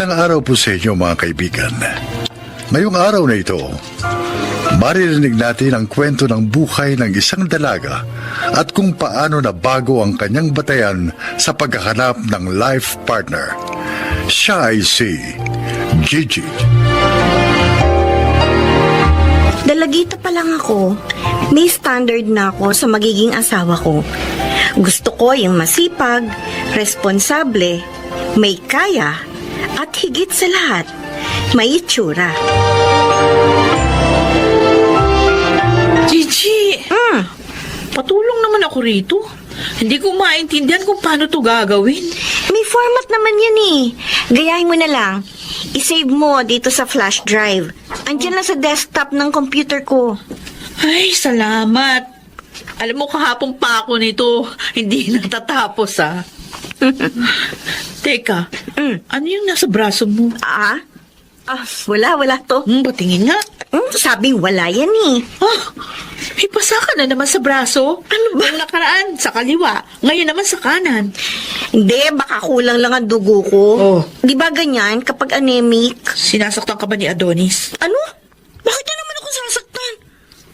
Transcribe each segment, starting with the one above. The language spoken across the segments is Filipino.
Magandang araw po sa inyo mga kaibigan. Ngayong araw na ito, maririnig natin ang kwento ng buhay ng isang dalaga at kung paano nabago ang kanyang batayan sa paghahanap ng life partner. Siya ay si Gigi. Dalagita pa lang ako, may standard na ako sa magiging asawa ko. Gusto ko yung masipag, responsable, may kaya, at higit sa lahat, may itsura. Gigi! Patulong naman ako rito. Hindi ko maintindihan kung paano to gagawin. May format naman yan eh. Gayahin mo na lang. I-save mo dito sa flash drive. Andiyan lang sa desktop ng computer ko. Ay, salamat. Alam mo, kahapon pa ako nito. Hindi natatapos, ah. Teka, ano yung nasa braso mo? Wala to. Patingin nga. Sabing wala yan eh. May pasa ka na naman sa braso. Ano ba? Yung nakaraan, sa kaliwa. Ngayon naman sa kanan. Hindi, baka kulang lang ang dugo ko. Oh. Di ba ganyan kapag anemic? Sinasaktan ka ba ni Adonis? Ano? Bakit na naman ako sasaktan?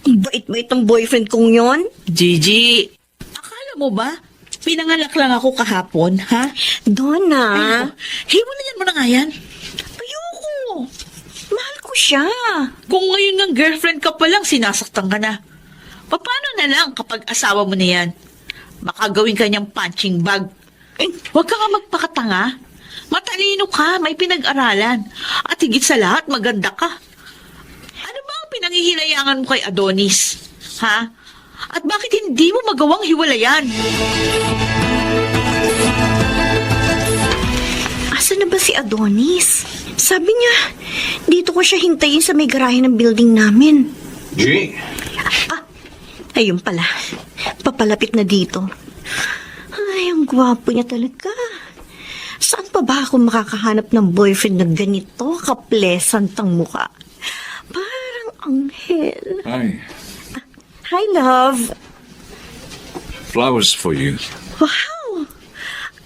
Ang bait-bait ng boyfriend kong yon. Gigi, akala mo ba? Pinanganak lang ako kahapon, ha? Donna, Hiwalayan mo na nga yan. ayoko. Mahal ko siya. Kung ngayon ng girlfriend ka pa lang, sinasaktan ka na. Paano na lang kapag asawa mo na yan? Makagawin ka niyang punching bag. Huwag ka nga magpakatanga. Matalino ka, may pinag-aralan. At higit sa lahat, maganda ka. Ano ba ang pinanghihilayangan mo kay Adonis? Ha? At bakit hindi mo magawang hiwalayan? Asa na ba si Adonis? Sabi niya, dito ko siya hintayin sa may garahe ng building namin. G, Ayun pala. Papalapit na dito. Ay, ang gwapo niya talaga. Saan pa ba ako makakahanap ng boyfriend na ganito ka-pleasant ang mukha? Parang anghel. hi. Hi, love. Flowers for you. Wow!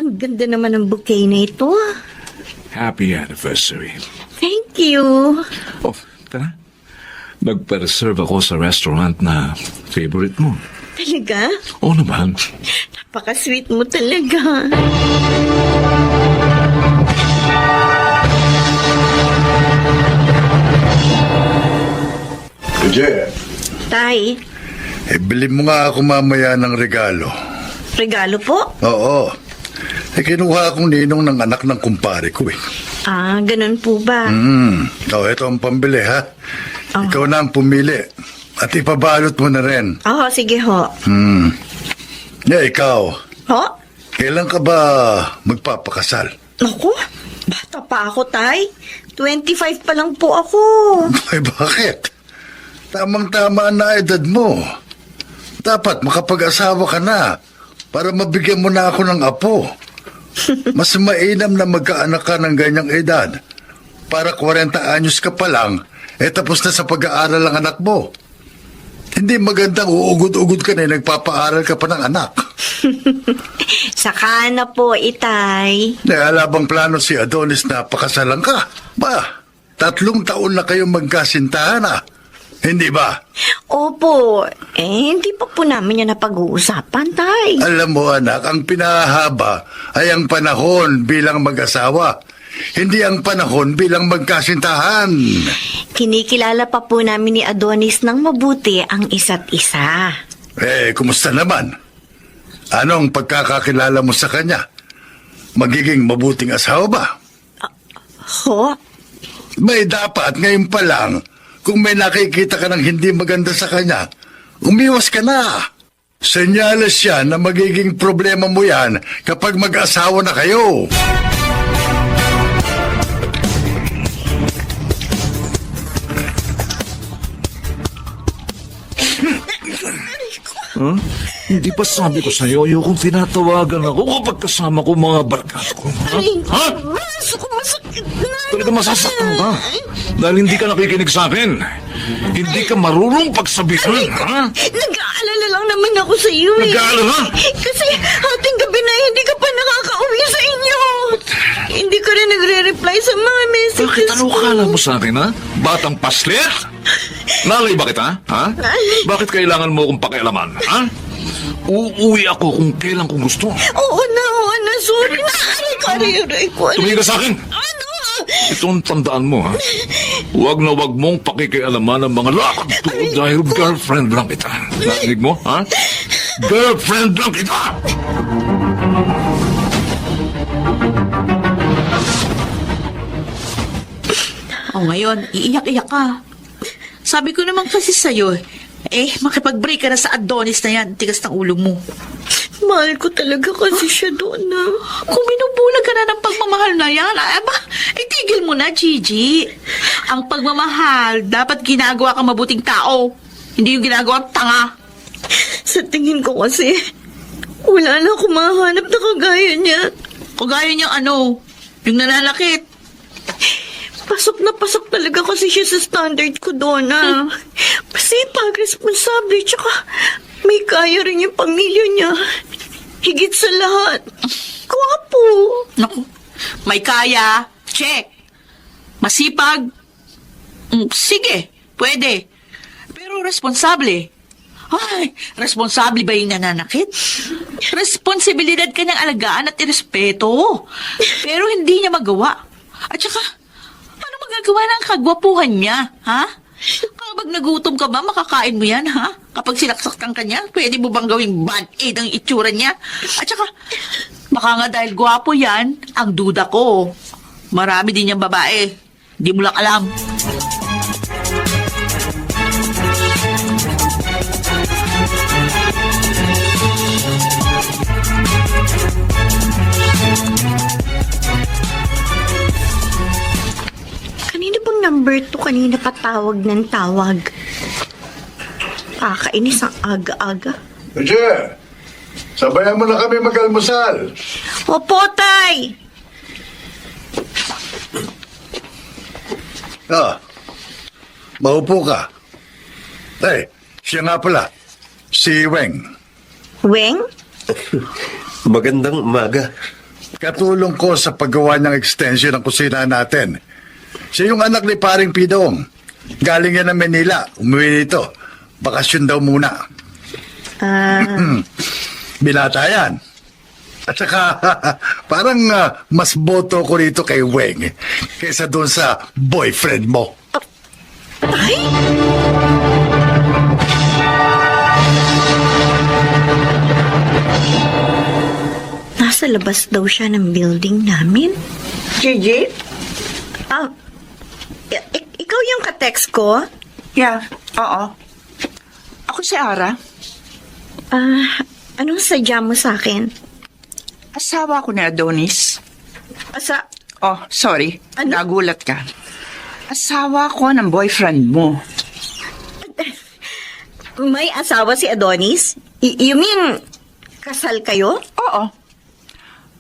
Ang ganda naman ng bouquet na ito. Happy anniversary. Thank you. Oh, tara. Nagpa-reserve ako sa restaurant na favorite mo. Talaga? Oo naman. Napaka-sweet mo talaga. Gigi, Tay, bilhin mo nga ako mamaya ng regalo. regalo po? Oo. Kinuha akong ninong ng anak ng kumpare ko eh. Ganun po ba? Ito ang pambili ha. Ikaw na ang pumili. At ipabalot mo na rin. Sige ho. Ikaw, Ho? kailan ka ba magpapakasal? Naku, bata pa ako, Tay. 25 pa lang po ako. Ay, bakit? Tamang-tama na edad mo. Dapat makapag-asawa ka na para mabigyan mo na ako ng apo. Mas mainam na magkaanak ka ng ganyang edad. Para 40 anyos ka pa lang, tapos na sa pag-aaral ang anak mo. Hindi magandang uugod-ugod ka na nagpapaaral ka pa ng anak. Saka na po, Itay. Alabang plano si Adonis na pakasalan ka. 3 taon na kayong magkasintahan Hindi ba? Opo, hindi pa po namin yan napag-uusapan, Tay. Alam mo anak, ang pinahaba ay ang panahon bilang mag-asawa. Hindi ang panahon bilang magkasintahan. Kinikilala pa po namin ni Adonis ng mabuti ang isa't isa. Kumusta naman? Anong pagkakakilala mo sa kanya? Magiging mabuting asawa ba? Ho? May dapat ngayon pa lang, kung may nakikita ka ng hindi maganda sa kanya, umiwas ka na. Senyales yan na magiging problema mo yan kapag mag-asawa na kayo. Hindi pa sabi ko sa'yo, ayokong tinatawagan ako kapag kasama ko mga barkada ko. Ha? Masakit na. Talaga masasaktan ka. Dahil hindi ka nakikinig sa akin. Hindi ka marunong pagsabihan, ha? Nag-aalala lang naman ako sa iyo eh. Nag-aalala? Kasi ating gabi na hindi ka pa nakakauwi sa inyo. Hindi ka rin nagre-reply sa mga Bakit messages ano ko. kala mo sa akin, ha? Batang paslit? Nalay ba kita, ha? Bakit kailangan mo akong pakialaman, ha? Uuwi ako kung kailan kong gusto. Oo na. Sorry na. Aray ko. Tumingin ka sa akin! Ano? Ito ang tandaan mo, ha? Huwag na huwag mong pakikialaman ang mga lakad ko dahil girlfriend lang kita. Narinig mo, ha? Girlfriend lang kita! O ngayon, iiyak-iyak ka. Sabi ko naman kasi sa'yo, makipag-break ka na sa Adonis na yan. Tigas ng ulo mo. Mahal ko talaga kasi siya doon na. Kung binubulag ka na ng pagmamahal na yan, tigil mo na, Gigi. Ang pagmamahal, dapat ginagawa kang mabuting tao. Hindi yung ginagawa tanga. Sa tingin ko kasi, wala na akong mahanap na kagaya niya. Kagaya niyang ano, yung nananakit. Pasok na pasok talaga kasi siya sa standard ko doon na. Masipag, responsable, tsaka may kaya rin yung pamilya niya. Higit sa lahat. Gwapo. Naku, may kaya, check. Masipag, sige, pwede. Pero responsable. Ay, responsable ba yung nananakit? Responsibilidad kanyang alagaan at irespeto. Pero hindi niya magawa. At saka, ano magagawa ng kagwapuhan niya, ha? Kapag nagutom ka ba, makakain mo yan, ha? Kapag sinaksakan ka niya, pwede mo bang gawing band-aid ang itsura niya? At saka, baka nga dahil gwapo yan, ang duda ko. Marami din niyang babae. Di mo lang alam. Kanina bang number 2 kanina patawag ng tawag? Kakainis ang aga-aga. Roger, sabayan mo na kami mag-almusal. Opo, tay! Maupo ka. Siya nga pala. Si Weng. Weng? Magandang umaga. Katulong ko sa paggawa ng extension ng kusina natin. Siya yung anak ni paring Pidong. Galing yan ng Manila. Umuwi dito. Bakasyon daw muna. Binata yan. At saka, parang mas boto ko rito kay Weng kaysa doon sa boyfriend mo. Ay! Nasa labas daw siya ng building namin. Gigi? Ikaw yung ka-text ko? Yeah, oo. Ako si Ara. Anong sadya mo sa akin? Asawa ko ni Adonis. Oh, sorry. Ano? Nagulat ka. Asawa ko ng boyfriend mo. May asawa si Adonis? You mean, kasal kayo? Oo.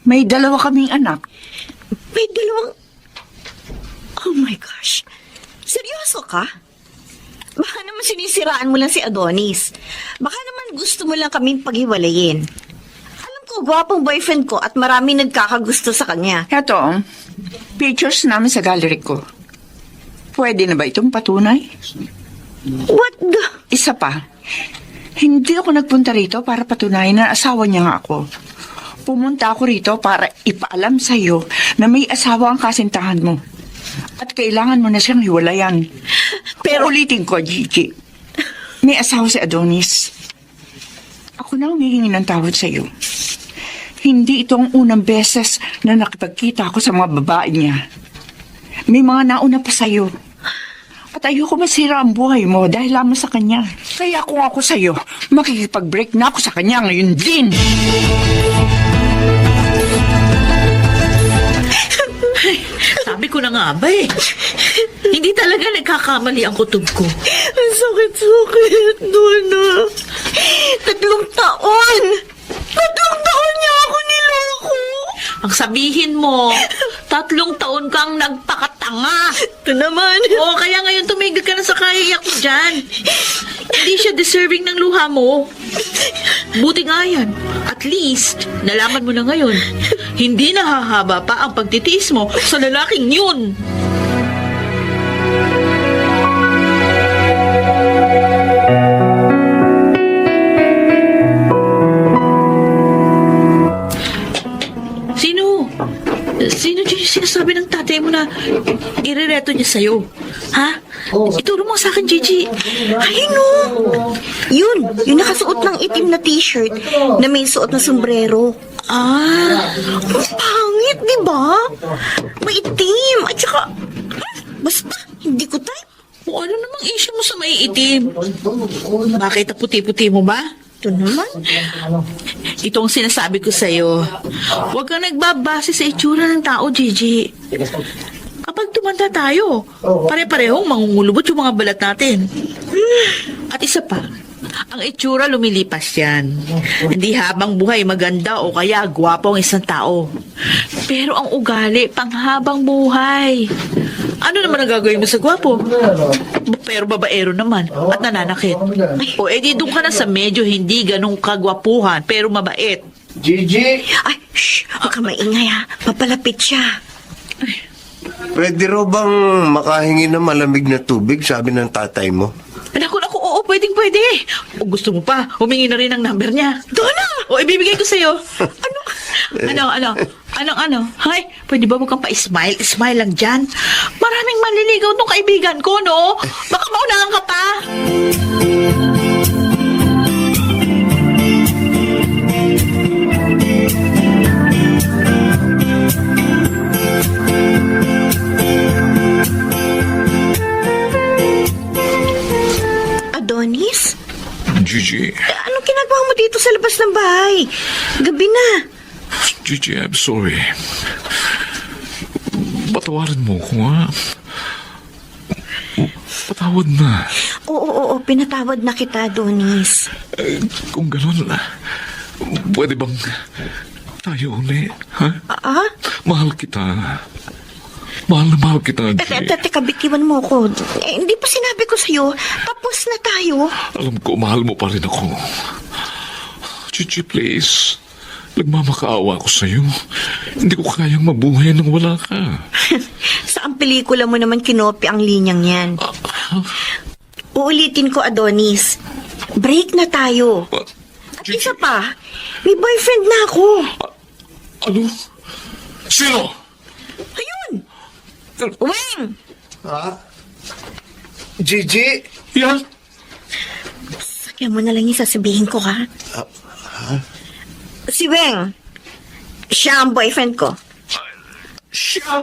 May 2 kaming anak. May 2... Oh my gosh. Seryoso ka? Baka naman sinisiraan mo lang si Adonis. Baka naman gusto mo lang kaming paghiwalayin. Alam ko, gwapong boyfriend ko at marami nagkakagusto sa kanya. Eto, pictures namin sa gallery ko. Pwede na ba itong patunay? What the... Isa pa, hindi ako nagpunta rito para patunayan na asawa niya nga ako. Pumunta ako rito para ipaalam sa'yo na may asawa ang kasintahan mo. At kailangan mo na siyang hiwalayan. Pero ulitin ko, Gigi. May asawa si Adonis. Ako na humihingi ng tawad sa'yo. Hindi ito ang unang beses na nakipagkita ako sa mga babae niya. May mga nauna pa sa'yo. At ayoko masira ang buhay mo dahil lamang sa kanya. Kaya kung ako sa'yo, makikipag-break na ako sa kanya ngayon din. Sabi ko na nga ba Hindi talaga nagkakamali ang kutob ko. Ang sakit-sakit, Donna. 3 taon! 3 taon niya ako niloko! Ang sabihin mo, 3 taon kang nagpakatanga. Ito naman. Oo, kaya ngayon tumigil ka na sa kaiyak mo dyan. Hindi siya deserving ng luha mo. Buti nga yan. At least, nalaman mo na ngayon. Hindi na hahaba pa ang pagtitiis mo sa lalaking yun. Sino? Sino yung sinasabi ng tatay mo na irereto niya sa'yo? Ha? Ituro mo sa akin, Gigi. Ayun o! Yung nakasuot ng itim na t-shirt na may suot na sombrero. Ah, Ang pangit, di ba? Maitim. At saka, basta, hindi ko type. o ano namang issue mo sa maiitim? Bakit ang puti-puti mo ba? Ito naman. Ito ang sinasabi ko sa'yo. Huwag kang nagbabase sa itsura ng tao, Gigi. Kapag tumanda tayo, pare-parehong mangungulubot yung mga balat natin. At isa pa, ang itsura lumilipas yan. Hindi habang buhay maganda o kaya gwapo ang isang tao. Pero ang ugali, panghabang buhay. Ano naman ang gagawin mo sa gwapo? Pero babaero naman at nananakit. O edi doon ka na sa medyo hindi ganong kagwapuhan pero mabait. Gigi, Ay, shh! Huwag ka maingay ha. Papalapit siya. pwede raw bang makahingi ng malamig na tubig, sabi ng tatay mo? Naku, oo, pwede. O gusto mo pa, humingi na rin ang number niya. Donna! O ibibigay ko sa'yo. Ano? Hay, pwede ba huwag kang pa-smile? Smile lang dyan. Maraming manliligaw tong kaibigan ko, no? Baka maunahan ka pa. Adonis? Gigi, Anong ginagawa mo dito sa labas ng bahay? Gabi na. Gigi, I'm sorry. Patawarin mo ko, ha? Patawad na. Oo, pinatawad na kita, Adonis. Kung gano'n, pwede bang tayo uli, ha? Mahal kita. Mahal na mahal kita, Gigi. Teka, bitiwan mo ko. Hindi pa sinabi ko sa'yo. Tapos na tayo. Alam ko, mahal mo pa rin ako. Gigi, please. Nagmamakaawa ko sa'yo. Hindi ko kayang mabuhay nang wala ka. Saan pelikula mo naman kinopi ang linyang yan? Uulitin ko, Adonis. Break na tayo. At isa pa, may boyfriend na ako. Ano? Sino? Ayun! Weng! Gigi? Yan? Sakyan mo na lang yung sasabihin ko, ha? Si Weng. Siya ang boyfriend ko. Siya?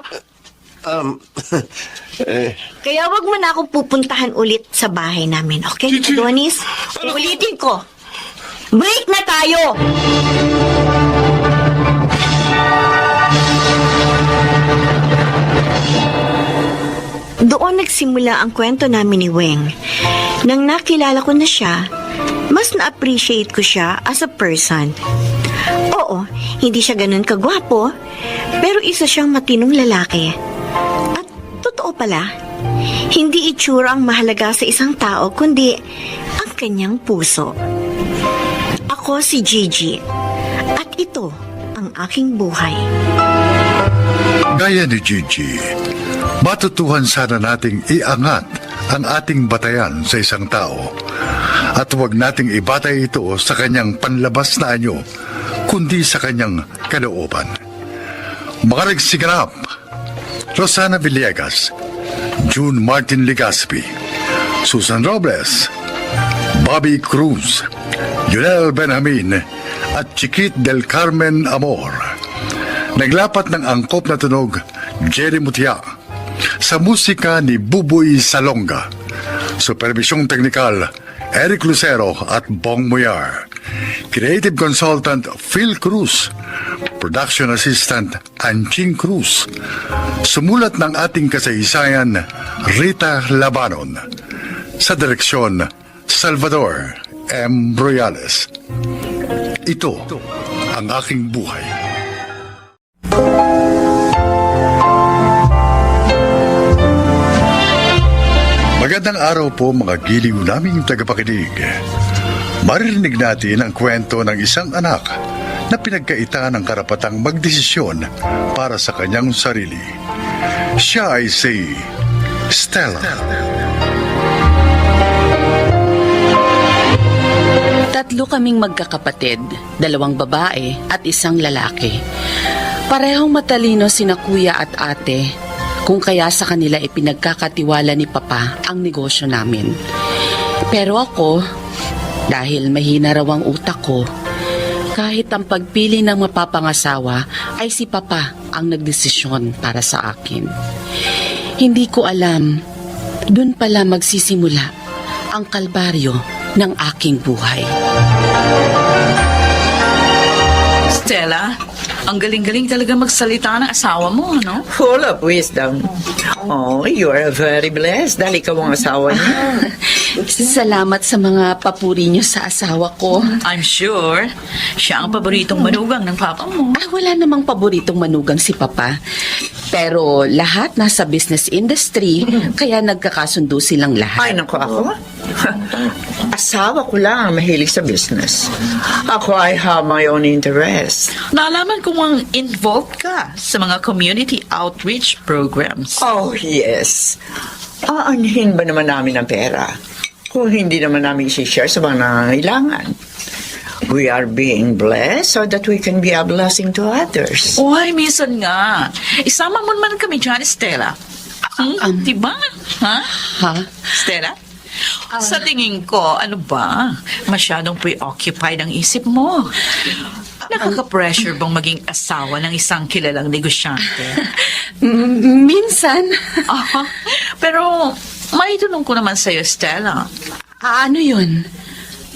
Kaya wag mo na akong pupuntahan ulit sa bahay namin, okay, Gigi! Adonis? Ulitin ko. Break na tayo! Doon nagsimula ang kwento namin ni Weng. Nang nakilala ko na siya, mas na-appreciate ko siya as a person. Oo, hindi siya ganun kagwapo, pero isa siyang matinong lalaki. At totoo pala, hindi itsura ang mahalaga sa isang tao, kundi ang kanyang puso. Ako si Gigi, at ito ang aking buhay. Gaya ni Gigi, matutuhan sana nating iangat ang ating batayan sa isang tao at huwag nating ibatay ito sa kanyang panlabas na anyo, kundi sa kanyang kalooban. Mga nagsiganap, Rosana Villegas, June Martin Legaspi, Susan Robles, Bobby Cruz, Junel Benjamin at Chiquit del Carmen Amor. Naglapat ng angkop na tunog, Jerry Mutia. Sa musika ni Buboy Salonga. Supervisyong teknikal, Eric Lucero at Bong Muyar. Creative Consultant, Phil Cruz. Production Assistant, Anching Cruz. Sumulat ng ating kasaysayan, Rita Labanon. Sa direksyon, Salvador M. Broyales. Ito ang aking buhay. Magandang araw po mga giliw naming tagapakinig. Maririnig natin ang kwento ng isang anak na pinagkaita ng karapatang magdesisyon para sa kanyang sarili. Siya ay si Stella. Tatlo kaming magkakapatid, 2 babae at 1 lalaki. Parehong matalino sina kuya at ate, kung kaya sa kanila ipinagkakatiwala ni Papa ang negosyo namin. Pero ako, dahil mahina raw ang utak ko, kahit ang pagpili ng mapapangasawa ay si Papa ang nagdesisyon para sa akin. Hindi ko alam, dun pala magsisimula ang kalbaryo ng aking buhay. Stella, ang galing-galing talaga magsalita ng asawa mo, no? Full of wisdom. Oh, you are very blessed dahil ikaw ang asawa niya. Salamat sa mga papuri niyo sa asawa ko. I'm sure, siya ang paboritong manugang ng papa mo. Wala namang paboritong manugang si Papa. Pero lahat nasa business industry, kaya nagkakasundo silang lahat. Ay, naku ako. Asawa ko lang ang mahilig sa business. Ako, I have my own interest. Naalaman ko mang involved ka sa mga community outreach programs. Oh, yes. Aanhin ba naman namin ang pera kung hindi naman namin isi-share sa mga nangangailangan? We are being blessed so that we can be a blessing to others. Uy, minsan nga. Isama mo naman kami dyan, Stella. Diba? Ha? Ha? Stella? Sa tingin ko, ano ba? Masyadong preoccupied ang isip mo. Nakaka-pressure bang maging asawa ng isang kilalang negosyante? Minsan. Pero, maitunong ko naman sa'yo, Stella. Ano yun?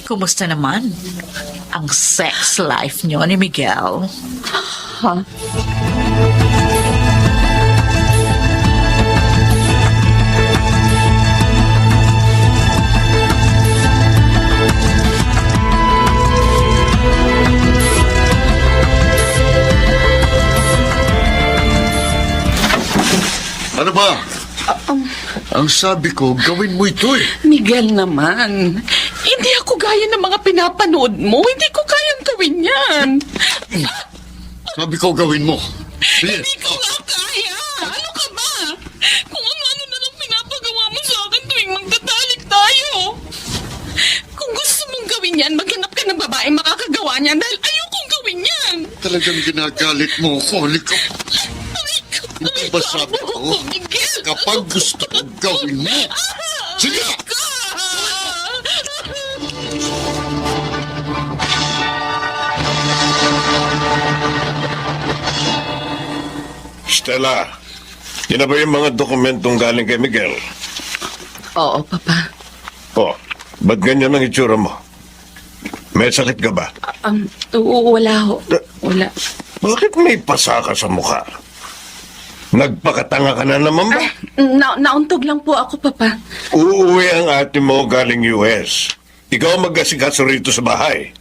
Kumusta naman ang sex life niyo ni Miguel? Ha? Ano ba? Ang sabi ko, gawin mo ito eh. Miguel naman, hindi ako gaya ng mga pinapanood mo. Hindi ko kayang gawin yan. Sabi ko, gawin mo. Sige. Hindi ko nga kaya. Ano ka ba? Kung ano-ano na lang pinapagawa mo sa akin tuwing magtatalik tayo. Kung gusto mong gawin yan, maghanap ka ng babaeng makakagawa niyan dahil ayokong gawin yan. Talagang ginagalit mo ako. Halika. Hindi ba sabi ko? Miguel! Kapag gusto ko, gawin mo. Sige! Stella, yan na ba yung mga dokumentong galing kay Miguel? Oo, Papa. Oh, ba't ganyan ang itsura mo? May sakit ka ba? Wala ho. Wala. Bakit may pasa ka sa mukha? Nagpakatanga ka na naman ba? Nauntog lang po ako, Papa. Uuwi ang ate mo galing US. Ikaw ang mag-asikaso rito sa bahay.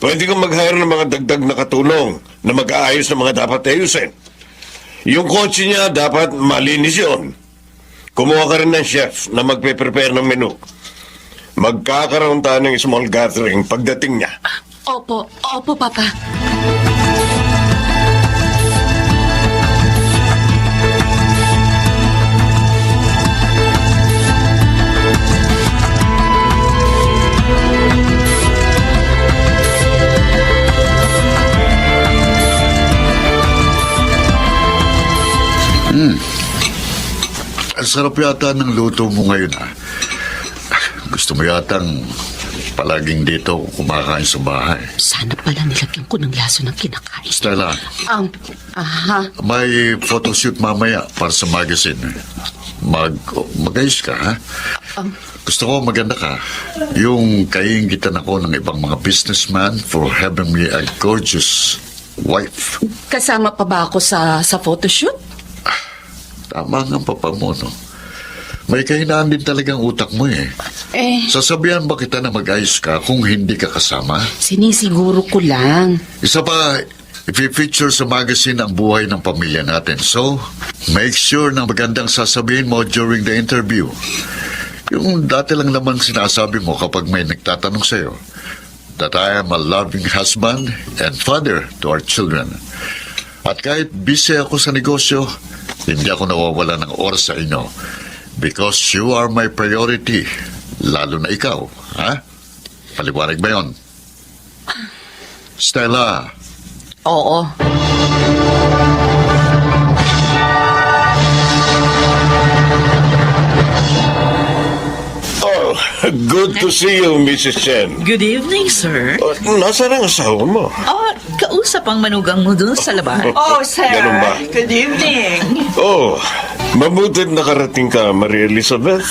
Pwede kang mag-hire ng mga dagdag na katulong na mag-aayos ng mga dapat ayusin. Yung kotse niya dapat malinis yun. Kumuha ka rin ng chef na magpe-prepare ng menu. Magkakaroon tayo ng small gathering pagdating niya. Opo, Papa. Ang sarap yata ng luto mo ngayon, ha? Gusto mo yatang palaging dito kumakain sa bahay. Sana pala nilagyan ko ng laso ng kinakain. Stella, May may photoshoot mamaya para sa magazine. Mag-ayos ka, ha? Gusto ko maganda ka. Yung kaingitan ako ng ibang mga businessman for having me a gorgeous wife. Kasama pa ba ako sa photoshoot? Tama nga, papa mo, no? May kahinaan din talagang utak mo, eh. Sasabihan ba kita na mag-ayos ka kung hindi ka kasama? Sinisiguro ko lang. Isa pa, i-feature sa magazine ang buhay ng pamilya natin. So, make sure na magandang sasabihin mo during the interview. Yung dati lang naman sinasabi mo kapag may nagtatanong sa'yo. that I am a loving husband and father to our children. At kahit busy ako sa negosyo, hindi ako nawawala ng oras sa inyo because you are my priority, lalo na ikaw. Ha? Paliwanag ba yun? Stella, Oo. Oh, good to see you, Mrs. Chen. Good evening, sir. Nasaan ang asawa mo? Oh, kausap ang manugang mo dun sa labas. Oh, sir. Ganun ba? Good evening. Oh, mabutit nakarating ka, Maria Elizabeth.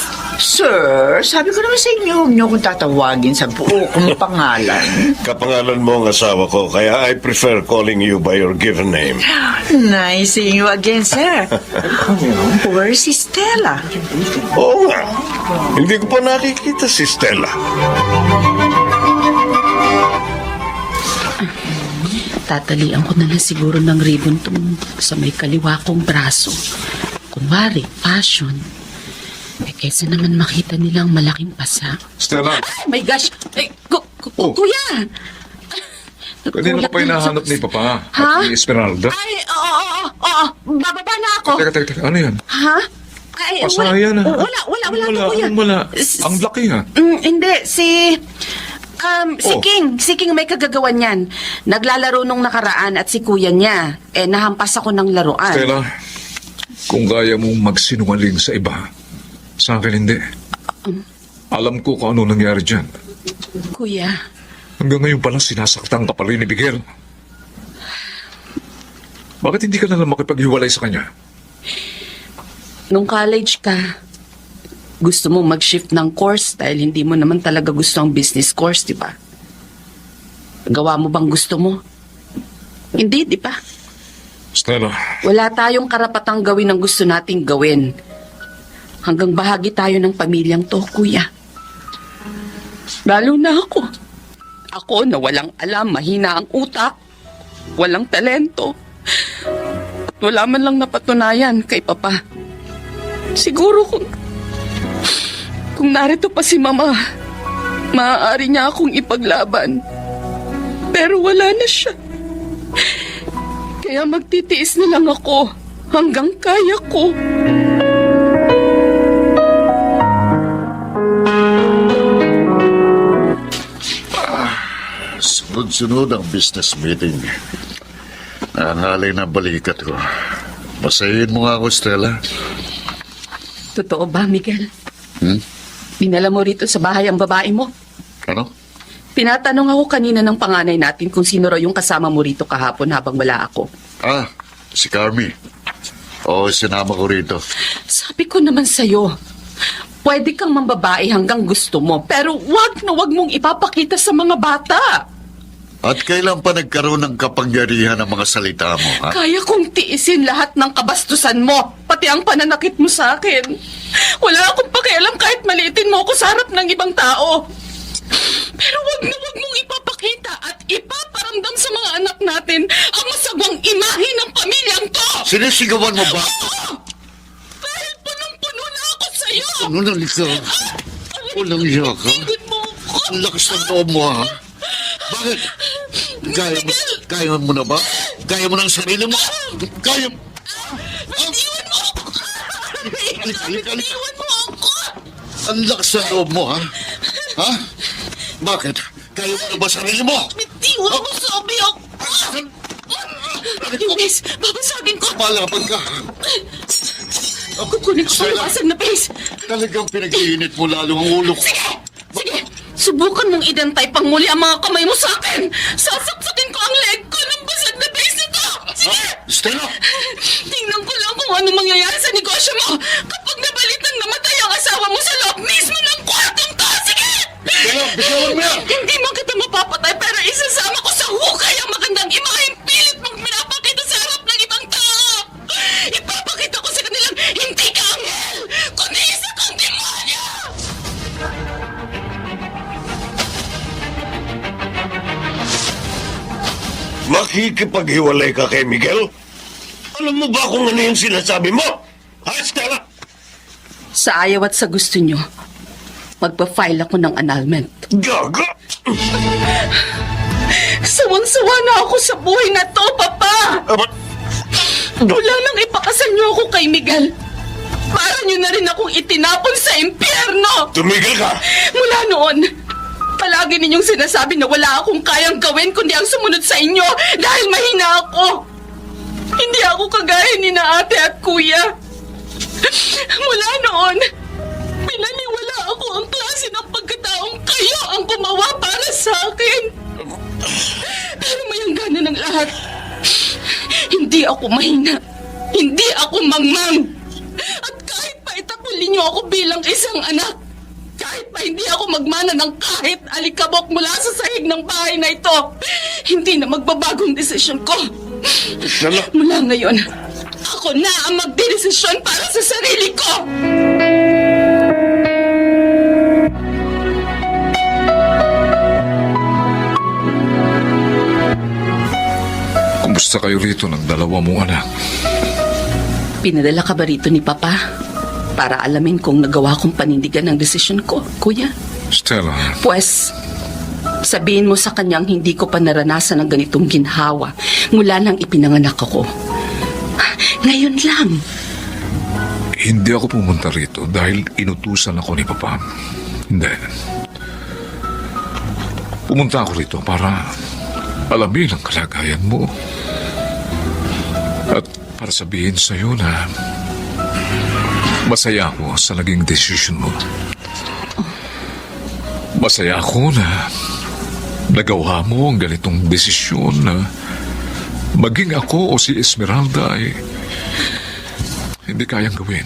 Sir, sabi ko naman sa inyo, huwag niyo akong tatawagin sa buo kong pangalan. Kapangalan mo ang asawa ko, kaya I prefer calling you by your given name. Nice seeing you again, sir. Where is si Stella? Oo nga. Hindi ko pa nakikita si Stella. Tatalian ko na lang siguro ng ribbon tong sa may kaliwa kong braso. Kunwari, fashion. Eh, kaysa naman makita nilang malaking pasa. Stella, Oh my gosh! Eh, Oh. kuya! kanina ka pa hinahanap ni Papa Ha? at ni Esmeralda. Ay, oo. Bababa na ako. Teka, ano yan? Ha? Ay, Pasa yan, ha? Wala to, kuya. Wala. Ang laki, ha? Hindi, si Oh. King may kagagawan yan. Naglalaro nung nakaraan at si kuya niya. Eh, nahampas ako ng laruan. Stella, kung kaya mong magsinungaling sa iba, sa akin hindi. Alam ko kung ano nangyari dyan. Kuya, Hanggang ngayon palang sinasaktan ka pa rin ni Miguel. Bakit hindi ka na lang makipaghiwalay sa kanya? nung college ka, gusto mo mag-shift ng course dahil hindi mo naman talaga gusto ang business course, di ba? Gawa mo bang gusto mo? Hindi, di ba? Stella, Wala tayong karapatang gawin ang gusto nating gawin. Hanggang bahagi tayo ng pamilyang to, kuya. Lalo na ako. Ako na walang alam, mahina ang utak, walang talento. At wala man lang napatunayan kay Papa. Siguro kung narito pa si Mama, maaari niya akong ipaglaban. Pero wala na siya. Kaya magtitiis na lang ako hanggang kaya ko. Sunod-sunod ang business meeting. Nangalay na balikat ko. Masayin mo nga ako, Stella. Totoo ba, Miguel? Hmm? Dinala mo rito sa bahay ang babae mo? Ano? Tinatanong ako kanina ng panganay natin kung sino raw yung kasama mo rito kahapon habang wala ako. Ah, si Carmi. Oo, sinama ko rito. Sabi ko naman sa'yo, pwede kang mambabae hanggang gusto mo, pero wag na wag mong ipapakita sa mga bata. At kailan pa nagkaroon ng kapangyarihan ng mga salita mo, ha? Kaya kong tiisin lahat ng kabastusan mo, pati ang pananakit mo sa akin. Wala akong pakialam kahit maliitin mo ako sa harap ng ibang tao. Pero wag na wag mong ipapakita at ipaparamdam sa mga anak natin ang masagwang imahe ng pamilyang to! Sinisigawan mo ba? Dahil punong-puno na ako sa'yo! Ano nang ikaw? Walang iya ka? Tigod mo ako! Ang lakas ng loob mo, ha? Bakit? Kaya mo na ba? Kaya mo ng sarili mo? Kaya mo? Iwan mo ako! Halika. Iwan mo ako! Ang lakas ng loob mo, ha? Ha? Bakit? Kaya mo na ba sarili mo? Iwan mo sabi ako! Inis, babasagin ko! Malaban ka. Kukunin ko ang basag na face! Talagang pinag-iinit mo lalo ang ulo ko. Sige, subukan mong idantay pang muli ang mga kamay mo sa akin! Sasaksakin ko ang leg ko ng basag na face nito! Sige! Stella! Tingnan ko lang kung ano mangyayari sa negosyo mo kapag nabalitang namatay ang asawa mo sa loob mismo ng kwartong to! Sige! Stella, bitawan mo yan! Hindi man kita mapapatay pero isasama ko sa hukay ang magandang imaheng pilit mong pinapakita sa harap ng ibang tao! Ipapakita ko sa kanilang hindi ka anghel, kundi isa kang demonyo! Makikipaghiwalay ka kay Miguel? Alam mo ba kung ano yung sinasabi mo? Ha, Stella? Sa ayaw at sa gusto nyo, magpa-file ako ng annulment. Gaga! Sawang-sawa na ako sa buhay na to, Papa! Aba, Mula nang ipakasal niyo ako kay Miguel, para niyo na rin akong itinapon sa impyerno! tumigil ka! Mula noon, palagi ninyong sinasabi na wala akong kayang gawin kundi ang sumunod sa inyo dahil mahina ako. Hindi ako kagaya ni na ate at kuya. Mula noon, pinaniwala ako ang klase ng pagkataong kayo ang gumawa para sa akin. Pero may hangganan ng lahat. Hindi ako mahina. Hindi ako mangmang. At kahit pa itakulin niyo ako bilang isang anak, kahit pa hindi ako magmana ng kahit alikabok mula sa sahig ng bahay na ito, hindi na magbabagong desisyon ko. Stella, Mula ngayon, ako na ang magdedesisyon para sa sarili ko. Kumusta kayo rito ng dalawa mong anak? Pinadala ka ba rito ni Papa? Para alamin kung nagawa kong panindigan ng desisyon ko, Kuya? Stella, Pues, sabihin mo sa kanyang hindi ko pa naranasan ng ganitong ginhawa mula nang ipinanganak ako. Ngayon lang. hindi ako pumunta rito dahil inutusan ako ni Papa. Hindi. Pumunta ako rito para alamin ang kalagayan mo. At para sabihin sa iyo na masaya ako sa naging desisyon mo. Masaya ako na nagawa mo ang ganitong desisyon na maging ako o si Esmeralda ay hindi kayang gawin.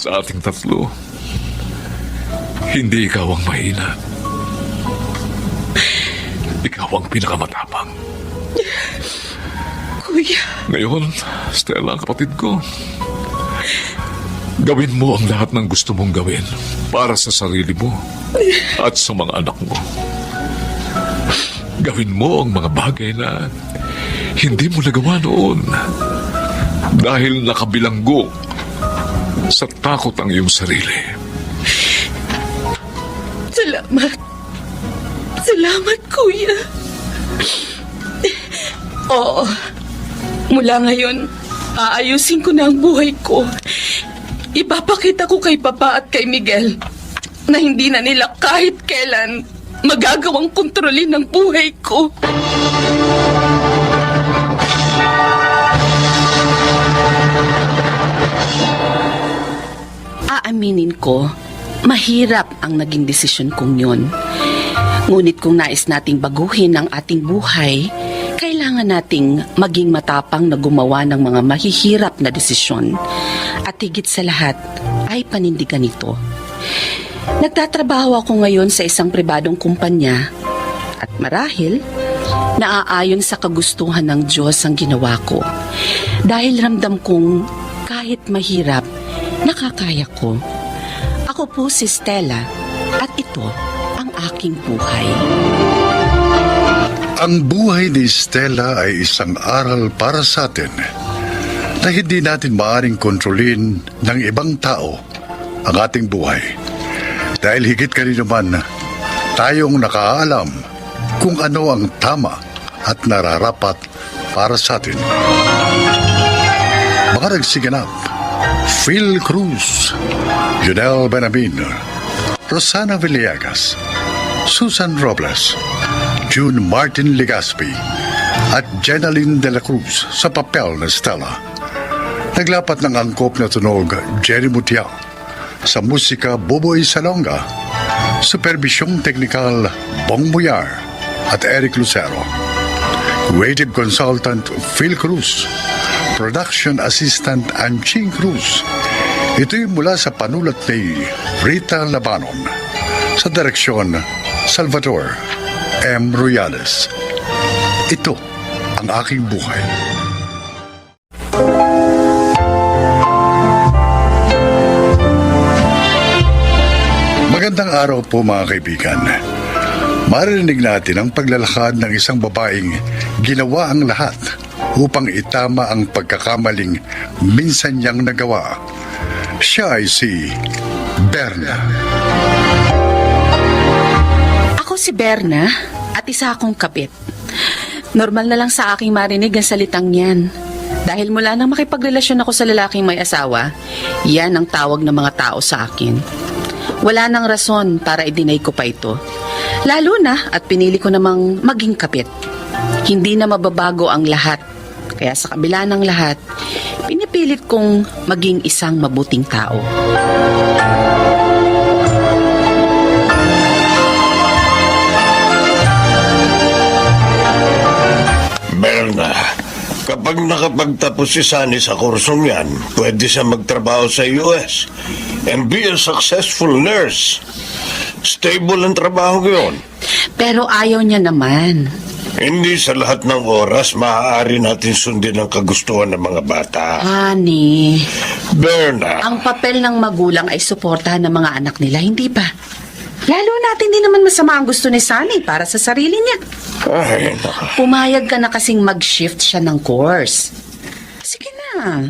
Sa ating tatlo, hindi ikaw ang mahina. Ikaw ang pinakamatapang. Kuya. Ngayon, Stella, kapatid ko, gawin mo ang lahat ng gusto mong gawin para sa sarili mo at sa mga anak mo. Gawin mo ang mga bagay na hindi mo nagawa noon dahil nakabilanggo sa takot ang iyong sarili. Salamat. Salamat, Kuya. Oo. Mula ngayon, aayusin ko na ang buhay ko. Ipapakita ko kay Papa at kay Miguel na hindi na nila kahit kailan magagawang kontrolin ang buhay ko. Aaminin ko, mahirap ang naging desisyon kong yun. Ngunit kung nais nating baguhin ang ating buhay, kailangan nating maging matapang na gumawa ng mga mahihirap na desisyon. At higit sa lahat, ay panindigan ito. Nagtatrabaho ako ngayon sa isang pribadong kumpanya at marahil, naaayon sa kagustuhan ng Diyos ang ginawa ko. Dahil ramdam kong kahit mahirap, nakakaya ko. Ako po si Stella at ito ang aking buhay. Ang buhay ni Stella ay isang aral para sa atin na hindi natin maaaring kontrolin ng ibang tao ang ating buhay. Dahil higit kanino man, tayong nakaalam kung ano ang tama at nararapat para sa atin. Mga nagsiganap, Phil Cruz, Junel Benabin, Rosana Villegas, Susan Robles, June Martin Legaspi at Jenaline de la Cruz sa papel na Stella. Naglapat ng angkop na tunog Jerry Mutiao, sa musika Boboy Salonga, supervisyong teknikal Bong Boyar at Eric Lucero. Creative Consultant Phil Cruz, Production Assistant Anching Cruz. Ito'y mula sa panulat ni Rita Labanon. Sa direksyon, Salvador M. Royales. Ito ang aking buhay. Magandang araw po mga kaibigan. Maririnig natin ang paglalakad ng isang babaeng ginawa ang lahat upang itama ang pagkakamaling minsan niyang nagawa. Siya ay si Berna. Ako si Berna at isa akong kapit. Normal na lang sa aking marinig ang salitang yan. Dahil mula nang makipagrelasyon ako sa lalaking may asawa, yan ang tawag ng mga tao sa akin. Wala nang rason para i-deny ko pa ito. Lalo na at pinili ko namang maging kapit. Hindi na mababago ang lahat. Kaya sa kabila ng lahat, pinipilit kong maging isang mabuting tao. Berna, kapag nakapagtapos si Sunny sa kursong yan, pwede siya magtrabaho sa US and be a successful nurse. Stable ang trabaho yun. Pero ayaw niya naman. Hindi sa lahat ng oras maaari natin sundin ang kagustuhan ng mga bata. Honey, Berna, ang papel ng magulang ay suportahan ng mga anak nila, hindi ba? Lalo natin din naman masama ang gusto ni Sunny para sa sarili niya. ay, naka. Pumayag ka na kasing mag-shift siya ng course. Sige na.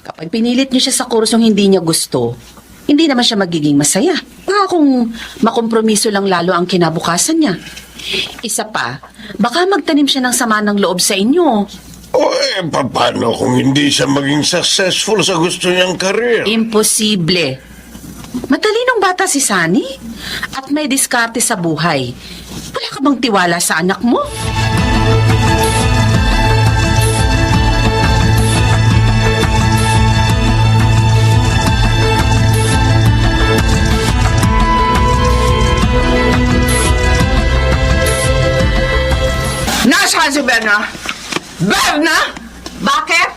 Kapag pinilit niyo siya sa kursong hindi niya gusto, hindi naman siya magiging masaya. Baka kung makompromiso lang lalo ang kinabukasan niya. Isa pa, baka magtanim siya ng sama ng loob sa inyo. O paano kung hindi siya maging successful sa gusto niyang karir? Imposible. Matalinong bata si Sunny at may diskarte sa buhay. Wala ka bang tiwala sa anak mo? Nasaan si Berna? Berna? Bakit?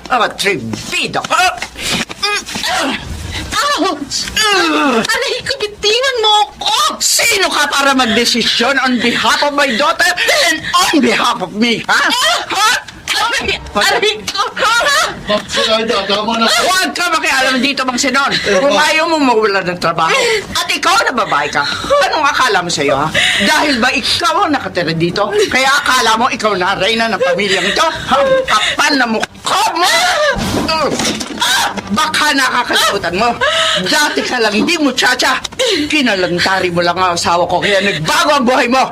Tribido ka. Aray ko, bitingan mo ako! Sino ka para magdesisyon on behalf of my daughter and on behalf of me, ha? Ha? Aray ko! Huwag ka makialam dito, Mang Sinon. Kung ayaw mo mawala ng trabaho, at ikaw na babae ka, anong akala mo sa'yo, ha? Dahil ba ikaw ang nakatira dito, kaya akala mo ikaw na reyna ng pamilyang ito? Ang kapal na mukha mo! Baka nakakalimutan mo. Dati ka lang hindi mo tsatsa. Kinalantari mo lang ang asawa ko, kaya nagbago ang buhay mo.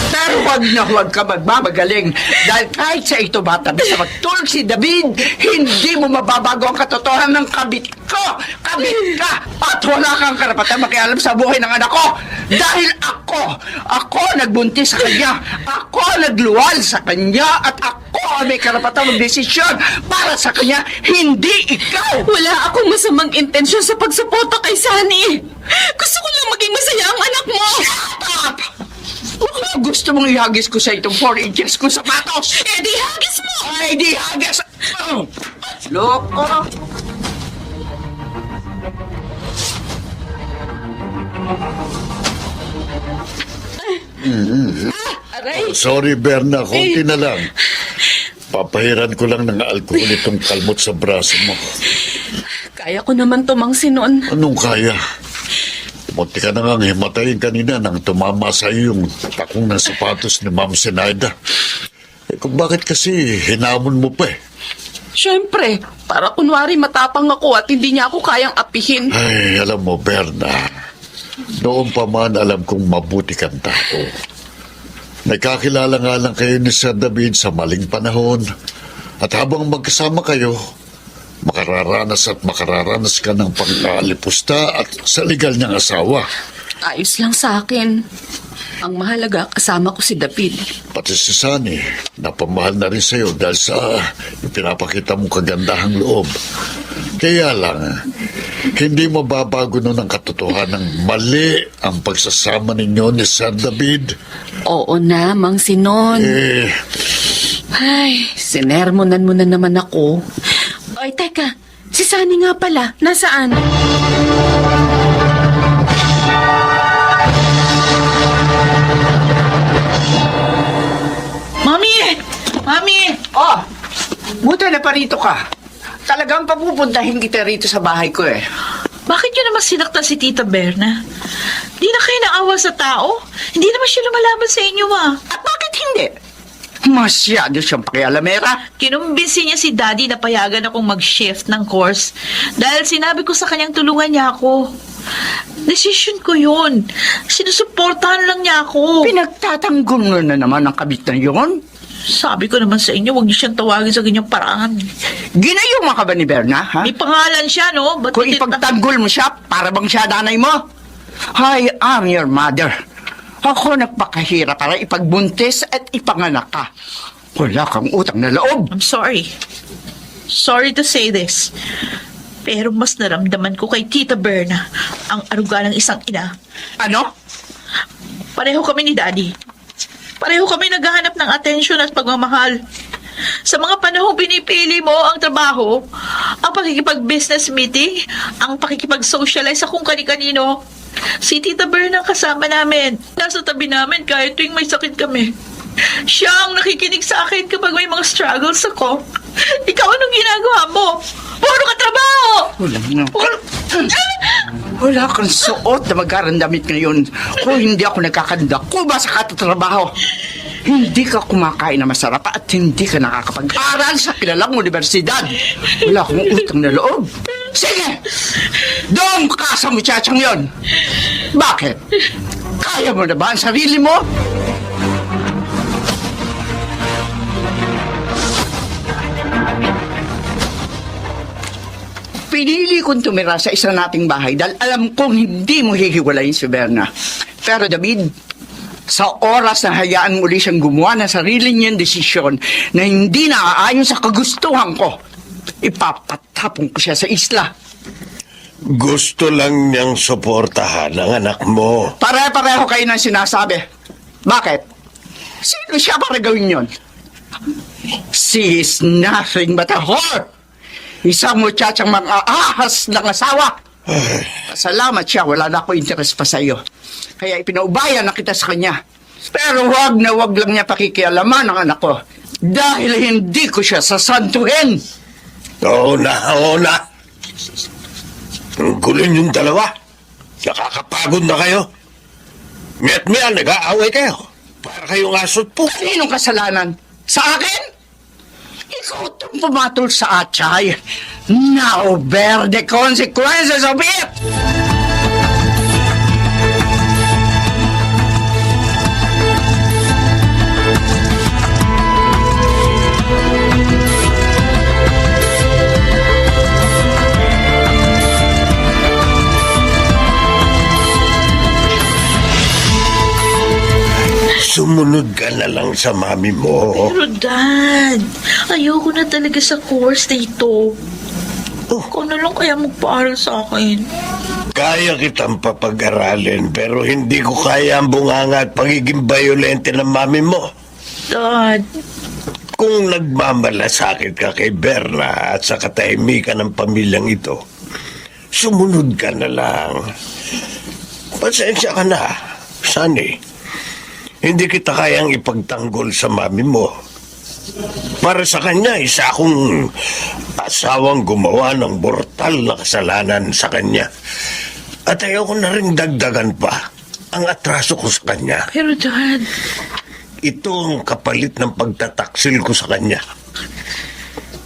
Pero huwag ka magmamagaling dahil kahit sa ito batabi sa magtulog si David, hindi mo mababago ang katotohanan ng kabit ko. Kabit ka! At wala kang karapatan makialam sa buhay ng anak ko. Dahil ako nagbuntis sa kanya. Ako nagluwal sa kanya at ako ang may karapatan magdesisyon para sa kanya, hindi ikaw. Wala akong masamang intensyon sa pagsuporta kay Sunny. Gusto ko lang maging masaya ang anak mo. Stop! Gusto mong ihagis ko sa itong 4 inches ko sapatos? Eh di hagis mo! Ay, di hagis! Loko! Aray! Sorry, Berna. Konti na lang. Papahiran ko lang ng alkohol itong kalmot sa braso mo. Kaya ko naman to, Mang Sinon. Anong kaya? Munti ka na nga himatayin kanina nang tumama sa iyo yung takong ng sapatos ni Ma'am Zenaida. Kung bakit kasi hinamon mo pa eh? Siyempre, para kunwari matapang ako at hindi niya ako kayang apihin. Ay, alam mo, Berna, noon pa man alam kong mabuti kang tao. Nagkakilala nga lang kayo ni Sir David sa maling panahon. At habang magkasama kayo, makararanas ka ng pangkalipusta at sa legal niyang asawa. Ayos lang sa akin. Ang mahalaga, kasama ko si David. Pati si Sunny, napamahal na rin sa'yo dahil sa pinapakita mong kagandahang loob. Kaya lang, hindi mababago nun ang katotohanan mali ang pagsasama ninyo ni Sir David. Oo na, Mang Sinon. Ay, sinermonan mo na naman ako. Ay, teka, si Sunny nga pala, nasaan? Mami! Oh, buta na pa rito ka. Talagang papupuntahin kita rito sa bahay ko eh. Bakit nyo naman sinaktan si Tita Berna? Di na kayo naawa sa tao? Hindi naman siya lumalaban sa inyo, At bakit hindi? Masyado siyang pakialamera. Kinumbinsi niya si Daddy na payagan akong mag-shift ng course dahil sinabi ko sa kanyang tulungan niya ako. Decision ko yun. Sinusuportahan lang niya ako. Pinagtatanggol mo na naman ang kabit na yun. Sabi ko naman sa inyo, huwag niyo siyang tawagin sa ganyang paraan. Ginayuma ka ba ni Berna, ha? May pangalan siya, no? Ba't Kung kita- ipagtanggol mo siya, para bang siya nanay mo? I am your mother. Ako nagpakahirap para ipagbuntis at ipanganak ka. Wala kang utang na loob. I'm sorry. Sorry to say this. Pero mas naramdaman ko kay Tita Berna ang aruga ng isang ina. Ano? Pareho kami ni Daddy. Pareho kami naghahanap ng atensyon at pagmamahal. Sa mga panahong pinipili mo ang trabaho, ang pakikipag-business meeting, ang pakikipag-socialize sa kung kani-kanino, si Tita Berna kasama namin. Nasa tabi namin kahit tuwing may sakit kami. Siya ang nakikinig sa akin kapag may mga struggles ako. Ikaw, anong ginagawa mo? Puro ka trabaho! Wala kang suot na mag-arandamit ngayon. Kung hindi ako nagkakandako ba sa katatrabaho? Hindi ka kumakain na masarap at hindi ka nakakapag-aral sa kilalang universidad. Wala akong utang na loob. Sige! Doon ka sa muchachang yon. Bakit? Kaya mo na ba ang sarili mo? Pinili kong tumira sa isa nating bahay dahil alam kong hindi mo hihiwalayin si Berna. Pero David, sa oras na hayaan muli siyang gumawa ng sarili niyang desisyon na hindi naaayon sa kagustuhan ko, ipapatapon ko siya sa isla. Gusto lang niyang suportahan ang anak mo. Pare-pareho kayo ng sinasabi. Bakit? Sino siya para gawin yon? She is nothing but a whore. Isang muchachang mga ahas ng asawa. Salamat siya, wala na ako interes pa sa iyo. Kaya ipinaubayan na kita sa kanya. Pero wag na wag lang niya pakikialaman ang anak ko. Dahil hindi ko siya sasantuhin. Oo na. Ang gulo yung dalawa. Nakakapagod na kayo. Miat-miat, nag-aaway kayo. Para kayong asot po. Sinong kasalanan? Sa akin? Ikaw itong pumatol sa atay. Now bear the consequences of it! Sumunod ka na lang sa mami mo. Pero Dad, ayoko na talaga sa course na ito. Ikaw na lang kaya magpaaral sa akin. Kaya kitang papag-aralin pero hindi ko kaya ang bunganga at pagiging bayolente ng mami mo. Dad, Kung nagmamalasakit ka kay Berna at sa katahimikan ng pamilyang ito, sumunod ka na lang. Pasensya ka na, Sunny. Hindi kita kayang ipagtanggol sa mami mo. Para sa kanya, isa akong asawang gumawa ng brutal na kasalanan sa kanya. At ayoko na rin dagdagan pa ang atraso ko sa kanya. pero Dad, Ito ang kapalit ng pagtataksil ko sa kanya.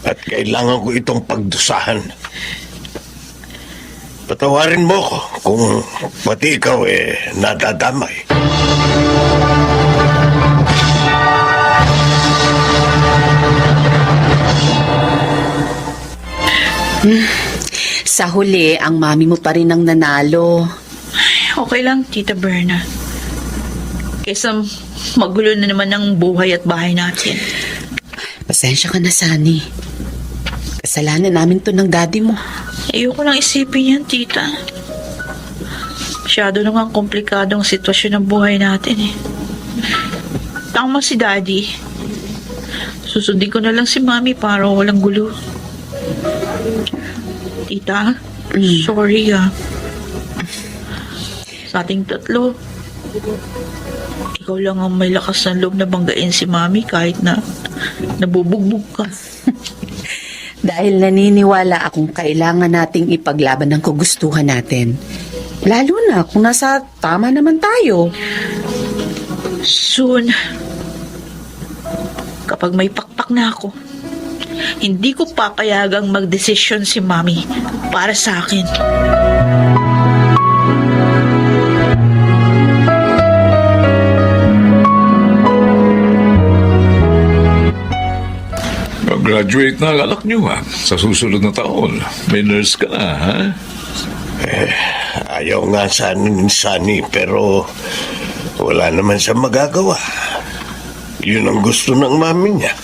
At kailangan ko itong pagdusahan. Patawarin mo ko kung pati ikaw nadadamay. Sa huli, ang mami mo pa rin ang nanalo. okay lang, Tita Berna. Kaysa magulo na naman ang buhay at bahay natin. Pasensya ka na, Sunny. Kasalanan namin to ng daddy mo. Ayoko lang isipin yan, Tita. Masyado na nga komplikado ang sitwasyon ng buhay natin eh. Tama si Daddy. Susundin ko na lang si Mami para walang gulo. Tita, sorry Sa ating tatlo, ikaw lang ang may lakas ng loob na banggain si Mami kahit na nabubugbog ka. Dahil naniniwala akong kailangan nating ipaglaban ang kagustuhan natin. Lalo na kung nasa tama naman tayo. Soon, kapag may pakpak na ako, hindi ko papayagang magdesisyon si Mami para sa akin. Graduate na ang anak niyo, ha? Sa susunod na taon. May nurse ka na, ha? Ayaw nga sana ni Sunny, pero wala naman siya magagawa. Yun ang gusto ng mami niya.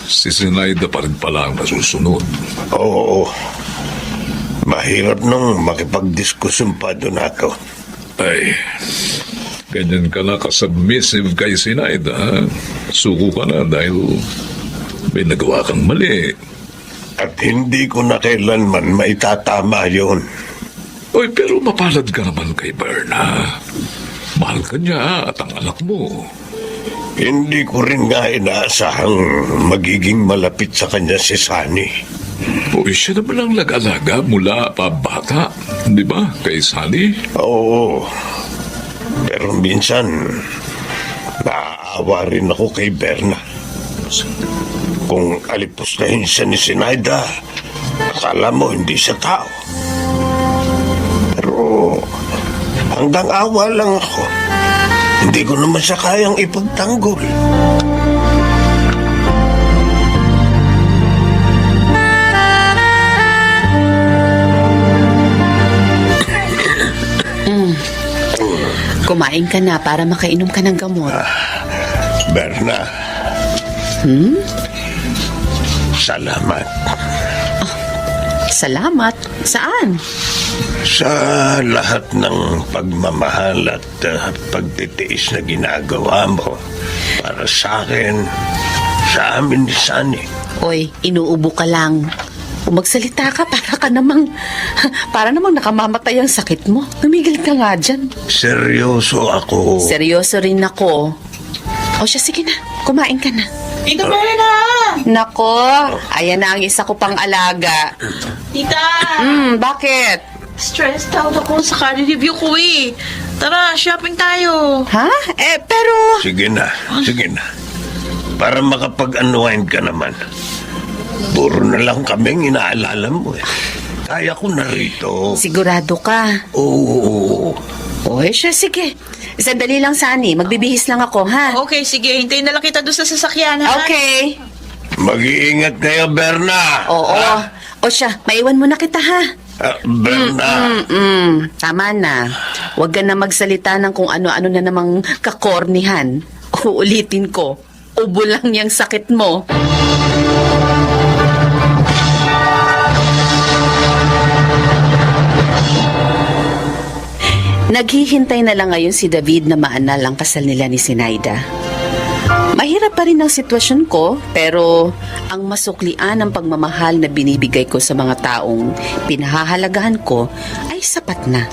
Si Sinaida pa rin pala ang nasusunod. Oo. Mahirap nung makipagdiskusyon pa doon ako. Ay, ganyan ka na ka-submissive kay Sinaida, ha? Suko ka na dahil may nagawa kang mali. At hindi ko na kailanman maitatama yun. Oy, pero mapalad ka naman kay Berna. Mahal ka niya at ang anak mo. Hindi ko rin nga inaasahang magiging malapit sa kanya si Sunny. Oy, siya naman ang nag-alaga mula pa bata. Di ba, kay Sunny? Oo. Pero minsan, naaawa rin ako kay Berna. Kung alipustahin siya ni Sinaida, akala mo hindi siya tao. Pero hanggang awa lang ako. Hindi ko naman siya kayang ipagtanggol. Kumain ka na para makainom ka ng gamot. Berna. Salamat. Salamat. Saan? Sa lahat ng pagmamahal at pagtitiis na ginagawa mo para sa akin, sa amin ni Sunny. Oy, inuubo ka lang. Kung magsalita ka, para namang nakamamatay ang sakit mo. Tumigil ka nga dyan. Seryoso ako. Seryoso rin ako. O siya, sige na. Kumain ka na. Tita Berna! Nako, ayan na ang isa ko pang alaga. Tita! Bakit? Stressed out ako sa career review ko eh. Tara, shopping tayo. Ha? Pero... Sige na. Para makapag-unwind ka naman. Puro na lang kaming inaalala mo eh. Kaya ko na rito. Sigurado ka? Oo. Oy, siya, sige. Sandali lang, Sunny. Magbibihis lang ako, ha? Okay, sige. Hintayin na lang kita doon sa sasakyan, ha? Okay. Mag-iingat kayo, Berna. Oo. O siya, maiwan mo na kita, ha? Berna. Tama na. Huwag ka na magsalita ng kung ano-ano na namang kakornihan. Uulitin ko. Ubo lang yung sakit mo. Naghihintay na lang ngayon si David na maanal ang kasal nila ni Sinaida. Mahirap pa rin ang sitwasyon ko, pero ang masuklian ng pagmamahal na binibigay ko sa mga taong pinahahalagahan ko ay sapat na.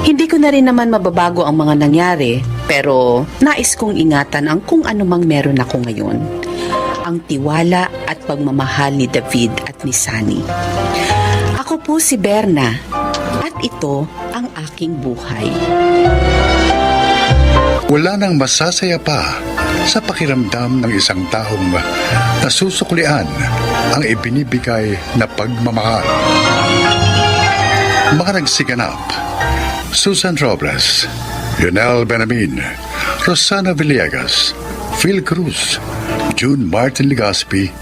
Hindi ko na rin naman mababago ang mga nangyari, pero nais kong ingatan ang kung anumang meron ako ngayon. Ang tiwala at pagmamahal ni David at ni Sunny. Ako po si Berna, at ito ang aking buhay. Wala nang masasaya pa sa pakiramdam ng isang taong nasusuklian ang ibinibigay na pagmamahal. Mga nagsiganap: Susan Robles, Lionel Benamin, Rosana Villegas, Phil Cruz, June Martin Legaspi,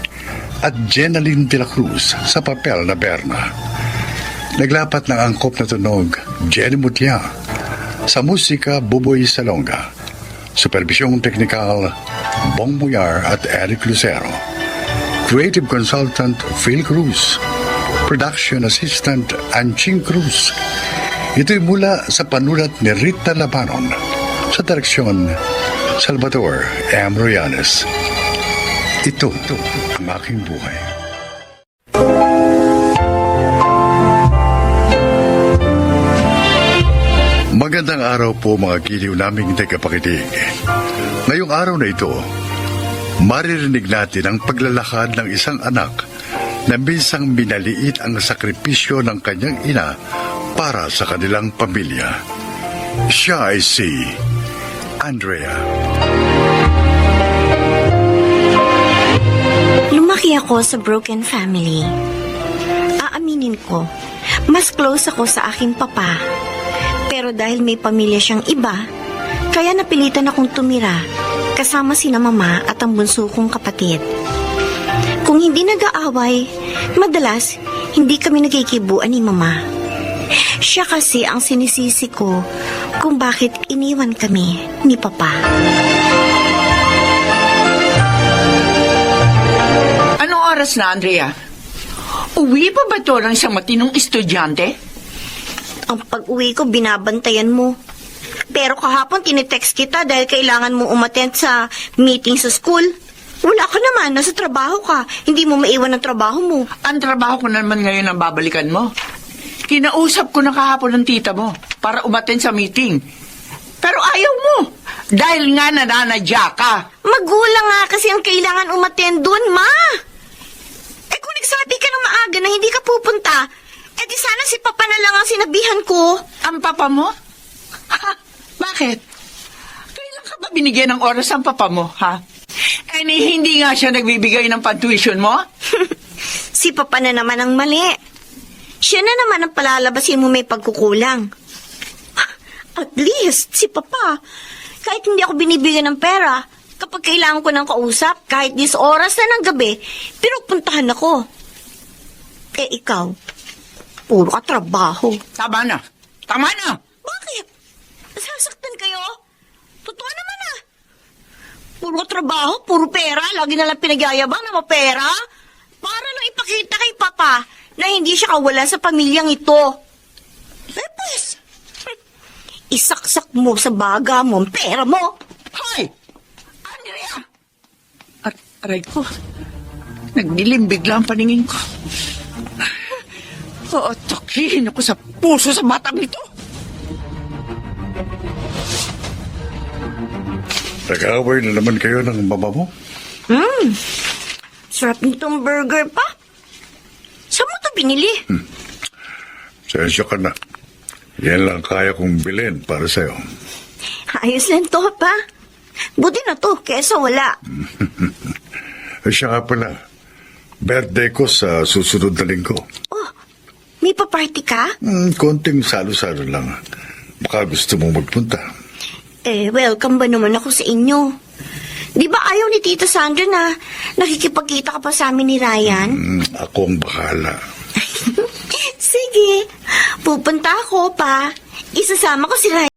at Jenaline de la Cruz sa papel na Berna. Naglapat ng angkop na tunog, Jenny Mutia. Sa musika, Buboy Salonga. Supervisyong teknikal, Bong Muyar at Eric Lucero. Creative Consultant, Phil Cruz. Production Assistant, Anching Cruz. Ito'y mula sa panulat ni Rita Labanon. Sa direksyon, Salvador M. Royanes. Ito ang aking buhay. Magandang araw po mga giliw naming tagapakinig. Ngayong araw na ito, maririnig natin ang paglalakad ng isang anak na minsang minaliit ang sakripisyo ng kanyang ina para sa kanilang pamilya. Siya ay si Andrea. Lumaki ako sa broken family. Aaminin ko, mas close ako sa aking papa. Pero dahil may pamilya siyang iba, kaya napilitan akong tumira kasama sina mama at ang bunso kong kapatid. Kung hindi nag-aaway, madalas hindi kami nagkikibuan ni Mama. Siya kasi ang sinisisi ko kung bakit iniwan kami ni Papa. Anong oras na, Andrea? Uwi pa ba ito ng isang matinong estudyante? Ang pag-uwi ko, binabantayan mo. Pero kahapon, tinetext kita dahil kailangan mo umattend sa meeting sa school. Wala ka naman, nasa trabaho ka. Hindi mo maiwan ang trabaho mo. Ang trabaho ko naman ngayon ang babalikan mo. Kinausap ko na kahapon ng tita mo para umattend sa meeting. Pero ayaw mo. Dahil nga nananadya ka. Magulang nga kasi ang kailangan umattend doon, Ma. Eh kung nagsabi ka ng maaga na hindi ka pupunta, eh di sana si Papa na lang ang sinabihan ko. Ang papa mo? Ha? Bakit? Kailan ka ba binigyan ng oras ang papa mo, ha? Eh, hindi nga siya nagbibigay ng pantuition mo? Si Papa na naman ang mali. Siya na naman ang palalabasin mo may pagkukulang. At least, si Papa, kahit hindi ako binibigyan ng pera, kapag kailangan ko ng kausap, kahit 10 oras na ng gabi, pinupuntahan ako. Eh, ikaw, puro ka trabaho. Tama na. Tama na. Bakit? Sasaktan kayo? Totoo naman ah. Puro trabaho, puro pera, lagi na lang pinagyayabang na mapera. Para lang ipakita kay Papa na hindi siya kawalan sa pamilyang ito. Eh, pues, isaksak mo sa baga mo ang pera mo. Hoy! Andrea! Aray ko. Nagdilim bigla ang paningin ko. Tokihin ako sa puso sa batang nito. Nag-away na naman kayo ng mama mo? Sarap nitong burger pa. Saan mo ito binili? Sensya ka na. Yan lang kaya kong bilhin para sa'yo. Ayos lang to, Pa. Buti na to, kesa wala. Siya nga pala. Birthday ko sa susunod na linggo. Oh, may pa-party ka? Konting salo-salo lang. Baka gusto mo magpunta. Eh, welcome ba naman ako sa inyo? Di ba ayaw ni Tita Sandra na nakikipagkita ka pa sa amin ni Ryan? Ako ang bahala. Sige, pupunta ako, Pa. Isasama ko si Ryan.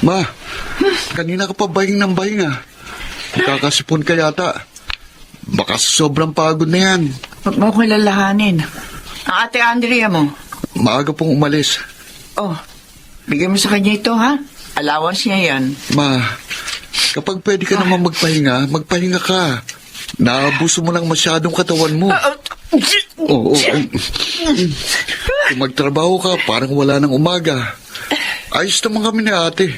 Ma, kanina ka pa bahing ng bahing ah. Kakasipon ka yata. Baka sobrang pagod na yan. Huwag mo ko lalahanin. Ang ate Andrea mo. Maaga pong umalis. Oh, bigyan mo sa kanya ito, ha? Allowance niya yan. Ma, kapag pwede ka naman magpahinga ka. Naabuso mo lang masyadong katawan mo. Oo. Kung magtrabaho ka, parang wala ng umaga. Ayos naman kami ni ate.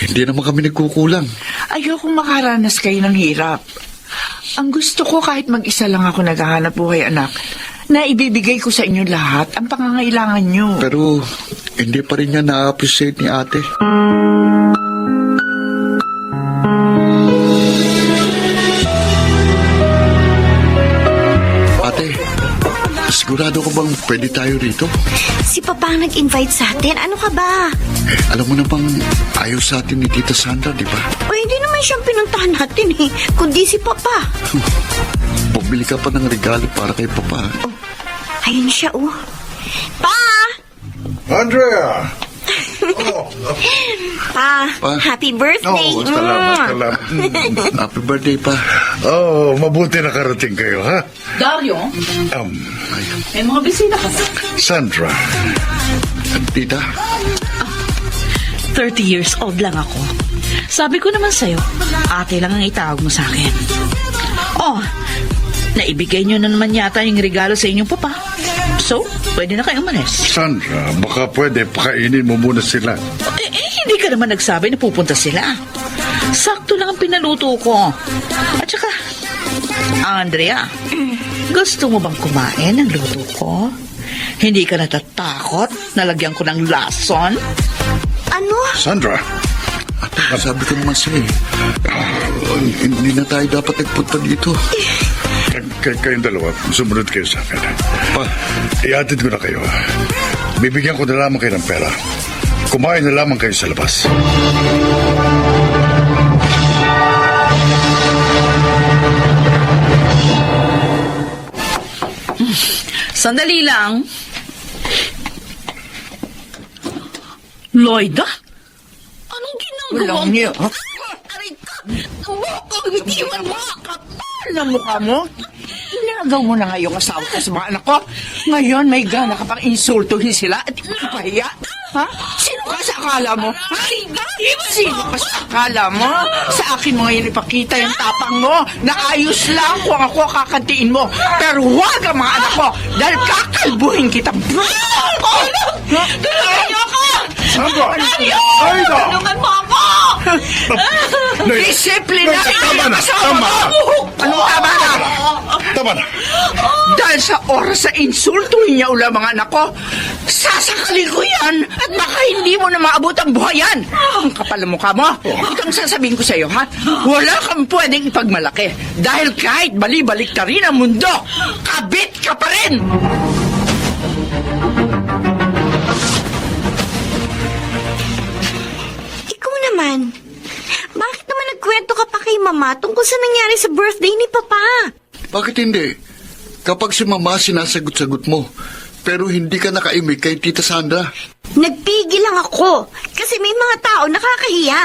Hindi naman kami nagkukulang. Ayokong makaranas kayo ng hirap. Ang gusto ko kahit mag-isa lang ako naghahanap buhay, anak, na ibibigay ko sa inyo lahat ang pangangailangan nyo. Pero hindi pa rin niya na-appreciate ni ate. Ate, sigurado ko bang pwede tayo rito? Si Papa ang nag-invite sa atin. Ano ka ba? Alam mo na bang ayaw sa atin ni Tita Sandra, di ba? O hindi naman siyang pinuntahan natin eh. Kundi si Papa. Bumili ka pa ng regalo para kay Papa. Oh, ayun siya oh. Pa! Andrea! Pa, Pa? happy birthday. Salamat. Happy birthday pa. Oh, mabuti nakarating kayo, ha? Dario, may mga bisita ka ba? Sandra. Tita, 30 years old lang ako. Sabi ko naman sa'yo, ate lang ang itawag mo sa akin. Oh, naibigay niyo na naman yata yung regalo sa inyong papa. So, pwede na kayo umalis. Sandra, baka pwede pakainin mo muna sila. Hindi ka naman nagsabi na pupunta sila. Sakto lang ang pinaluto ko. At saka, Andrea, gusto mo bang kumain ng luto ko? Hindi ka natatakot na lagyan ko ng lason? Ano? Sandra, sabi ko naman sa'yo, hindi na tayo dapat nagpunta dito. Kayong dalawa, sumunod kayo sa akin. Pa, Iatid ko na kayo. Bibigyan ko na lamang kayo ng pera. Kumain na lamang kayo sa labas. Sandali lang. Lloyda? Anong ginagawa Walang mo? niyo. Aray ka! Ang mukha! Bitiwan mo! Kapal na mukha mo. Inagaw mo na nga yung asawa ko sa mga anak ko. Ngayon, may gana ka pang insultuhin sila at ipahiya. Ha? Sino ka sa akala mo? Ha? Sino ka sa akala mo? Sa akin mo ngayon ipakita yung tapang mo. Naayos lang kung ako kakantiin mo. Pero huwag ang mga anak ko dahil kakalbuhin kita. Tulungan niyo ako! Sandra! Mario! Tulungan mo ako! Disiplina! Tama na! Asawa Tama! mo! Ano tama na? Tama na! Dahil sa oras sa insultuhin niya ula mga anak ko, sasakalin ko yan at baka hindi mo na maabot ang buhayan. Ang kapal ng mukha mo. Ito ang sasabihin ko sa iyo, ha? Wala kang pwedeng ipagmalaki dahil kahit bali-balik ka rin ang mundo, kabit ka pa rin! Ikaw naman. Bakit naman nagkwento ka pa kay Mama tungkol sa nangyari sa birthday ni Papa? bakit hindi? Kapag si Mama sinasagot-sagot mo, pero hindi ka nakaimik kay Tita Sandra. Nagpigil lang ako kasi may mga tao nakakahiya.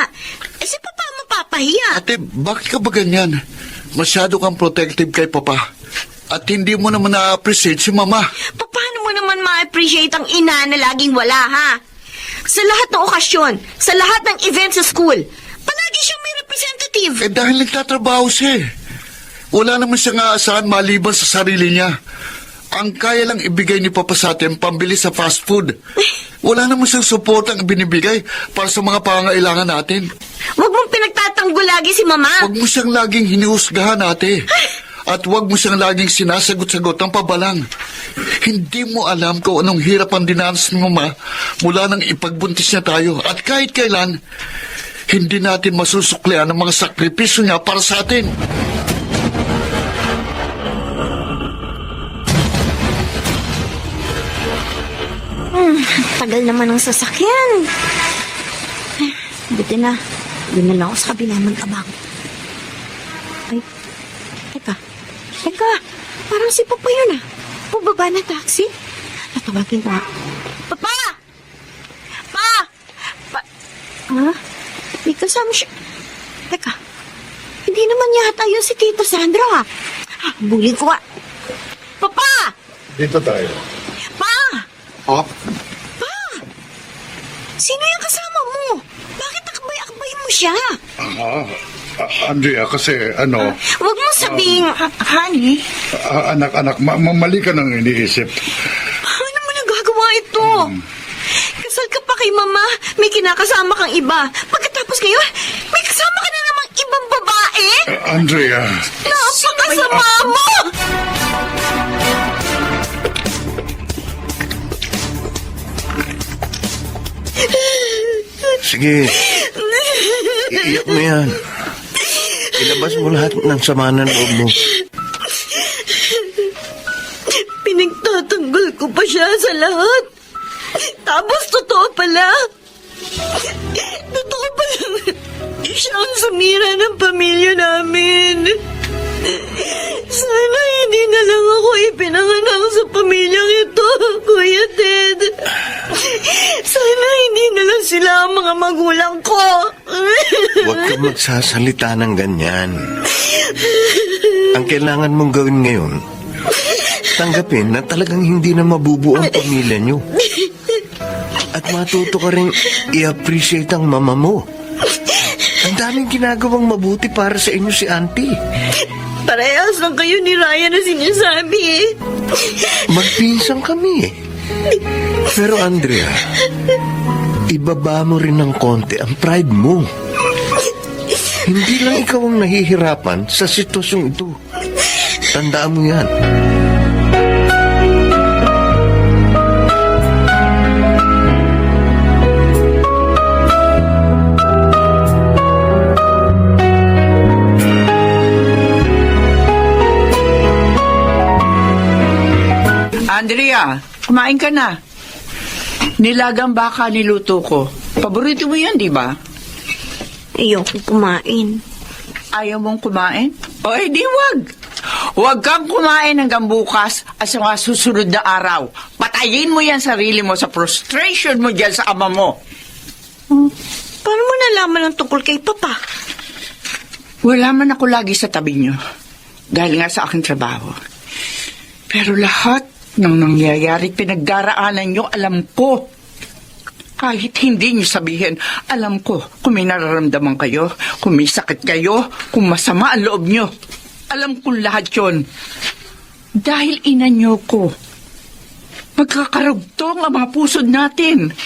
Eh, si Papa mapapahiya. Ate, bakit ka ba ganyan? Masyado kang protective kay Papa. At hindi mo naman na-appreciate si Mama. Paano mo naman ma-appreciate ang ina na laging wala, ha? Sa lahat ng okasyon, sa lahat ng events sa school, palagi siyang may representative. Eh dahil nagtatrabaho siya eh. Wala naman siyang aasahan maliban sa sarili niya. Ang kaya lang ibigay ni Papa sa atin pambili sa fast food. Wala naman siyang support ang binibigay para sa mga pangailangan natin. Huwag mong pinagtatanggol lagi si Mama. Huwag mo siyang laging hiniusgahan, ate. At huwag mo siyang laging sinasagot-sagot ang pabalang. Hindi mo alam kung anong hirap ang dinanas ni Mama mula nang ipagbuntis niya tayo. At kahit kailan, hindi natin masusuklian ang mga sakripisyo niya para sa atin. Tagal naman ng sasakyan. Buti na. Doon na lang ako sa kabila magtabang. Ay, teka. Parang si Papa yun ah. Pababa na taxi. Tatawagin ko. Papa! Ha? May kasama siya. Teka. Hindi naman yata yun si Tita Sandra. Bulin ko ah. Papa! Dito tayo. Pa! Oh, Sino yung kasama mo? Bakit akbay mo siya? Andrea, kasi Huwag mo sabing... Honey, anak, mali ka nang iniisip. Paano mo nagagawa ito? Kasal ka pa kay Mama, may kinakasama kang iba. Pagkatapos ngayon, may kasama ka na namang ibang babae? Andrea, Napakasama mo! Sige. Iiyak mo yan. Ilabas mo lahat ng sama ng loob mo. Pinagtatanggol ko pa siya sa lahat. Tapos totoo pala. Totoo pala. Siya ang sumira ng pamilya namin. Sana hindi na lang ako ipinanganak sa pamilyang ito, Kuya Ted. Sana hindi na lang sila ang mga magulang ko. Huwag kang magsasalita ng ganyan. Ang kailangan mong gawin ngayon, tanggapin na talagang hindi na mabubuo ang pamilya niyo. At matuto ka rin i-appreciate ang mama mo. Ang daming ginagawang mabuti para sa inyo si Auntie. Parehas lang kayo ni Ryan na sinasabi eh. Magpinsan kami eh. Pero Andrea, ibaba mo rin ng konti ang pride mo. Hindi lang ikaw ang nahihirapan sa sitwasyong ito. Tandaan mo yan. Andrea, kumain ka na. Nilagang baka niluto ko. Paborito mo yan, di ba? Ayoko kumain. Ayaw mong kumain? O, di wag. Huwag kang kumain hanggang bukas at sa mga susunod na araw. Patayin mo yan sarili mo sa frustration mo dyan sa ama mo. Paano mo nalaman ang tungkol kay Papa? Wala man ako lagi sa tabi niyo. Dahil nga sa aking trabaho. Pero lahat ng nangyayari pinagdaraanan niyo, alam ko. Kahit hindi niyo sabihin, alam ko kung may nararamdaman kayo, kung may sakit kayo, kung masama ang loob niyo. Alam kong lahat yon. Dahil ina niyo ko, magkakarugtong ang mga pusod natin.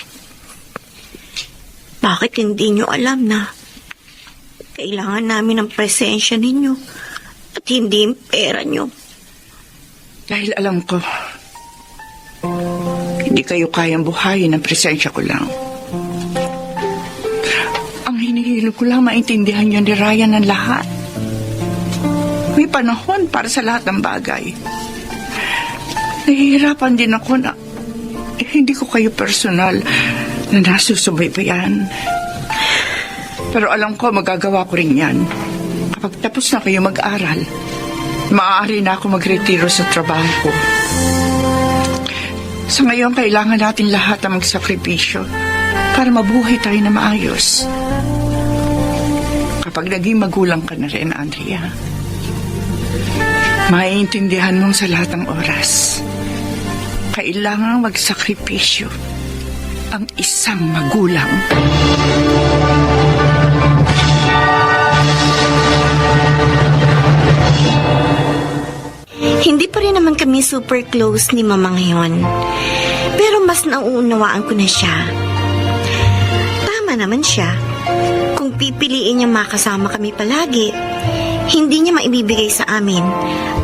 Bakit hindi nyo alam na kailangan namin ng presensya ninyo at hindi yung pera nyo? Dahil alam ko, hindi kayo kayang buhayin ng presensya ko lang. Ang hinihilog ko lang maintindihan niyo ni Ryan ang lahat. May panahon para sa lahat ng bagay. Nahihirapan din ako na hindi ko kayo personal na nasusubaybayan. Pero alam ko magagawa ko rin yan. Kapag tapos na kayo mag-aral, maaari na ako magretiro sa trabaho ko. Sa ngayon, kailangan natin lahat na magsakripisyo para mabuhay tayo na maayos. Kapag naging magulang ka na rin, Andrea, maiintindihan mong sa lahat ng oras, kailangan magsakripisyo ang isang magulang. Hindi pa rin naman kami super close ni Mama ngayon. Pero mas nauunawaan ko na siya. Tama naman siya. Kung pipiliin niya makasama kami palagi, hindi niya maibibigay sa amin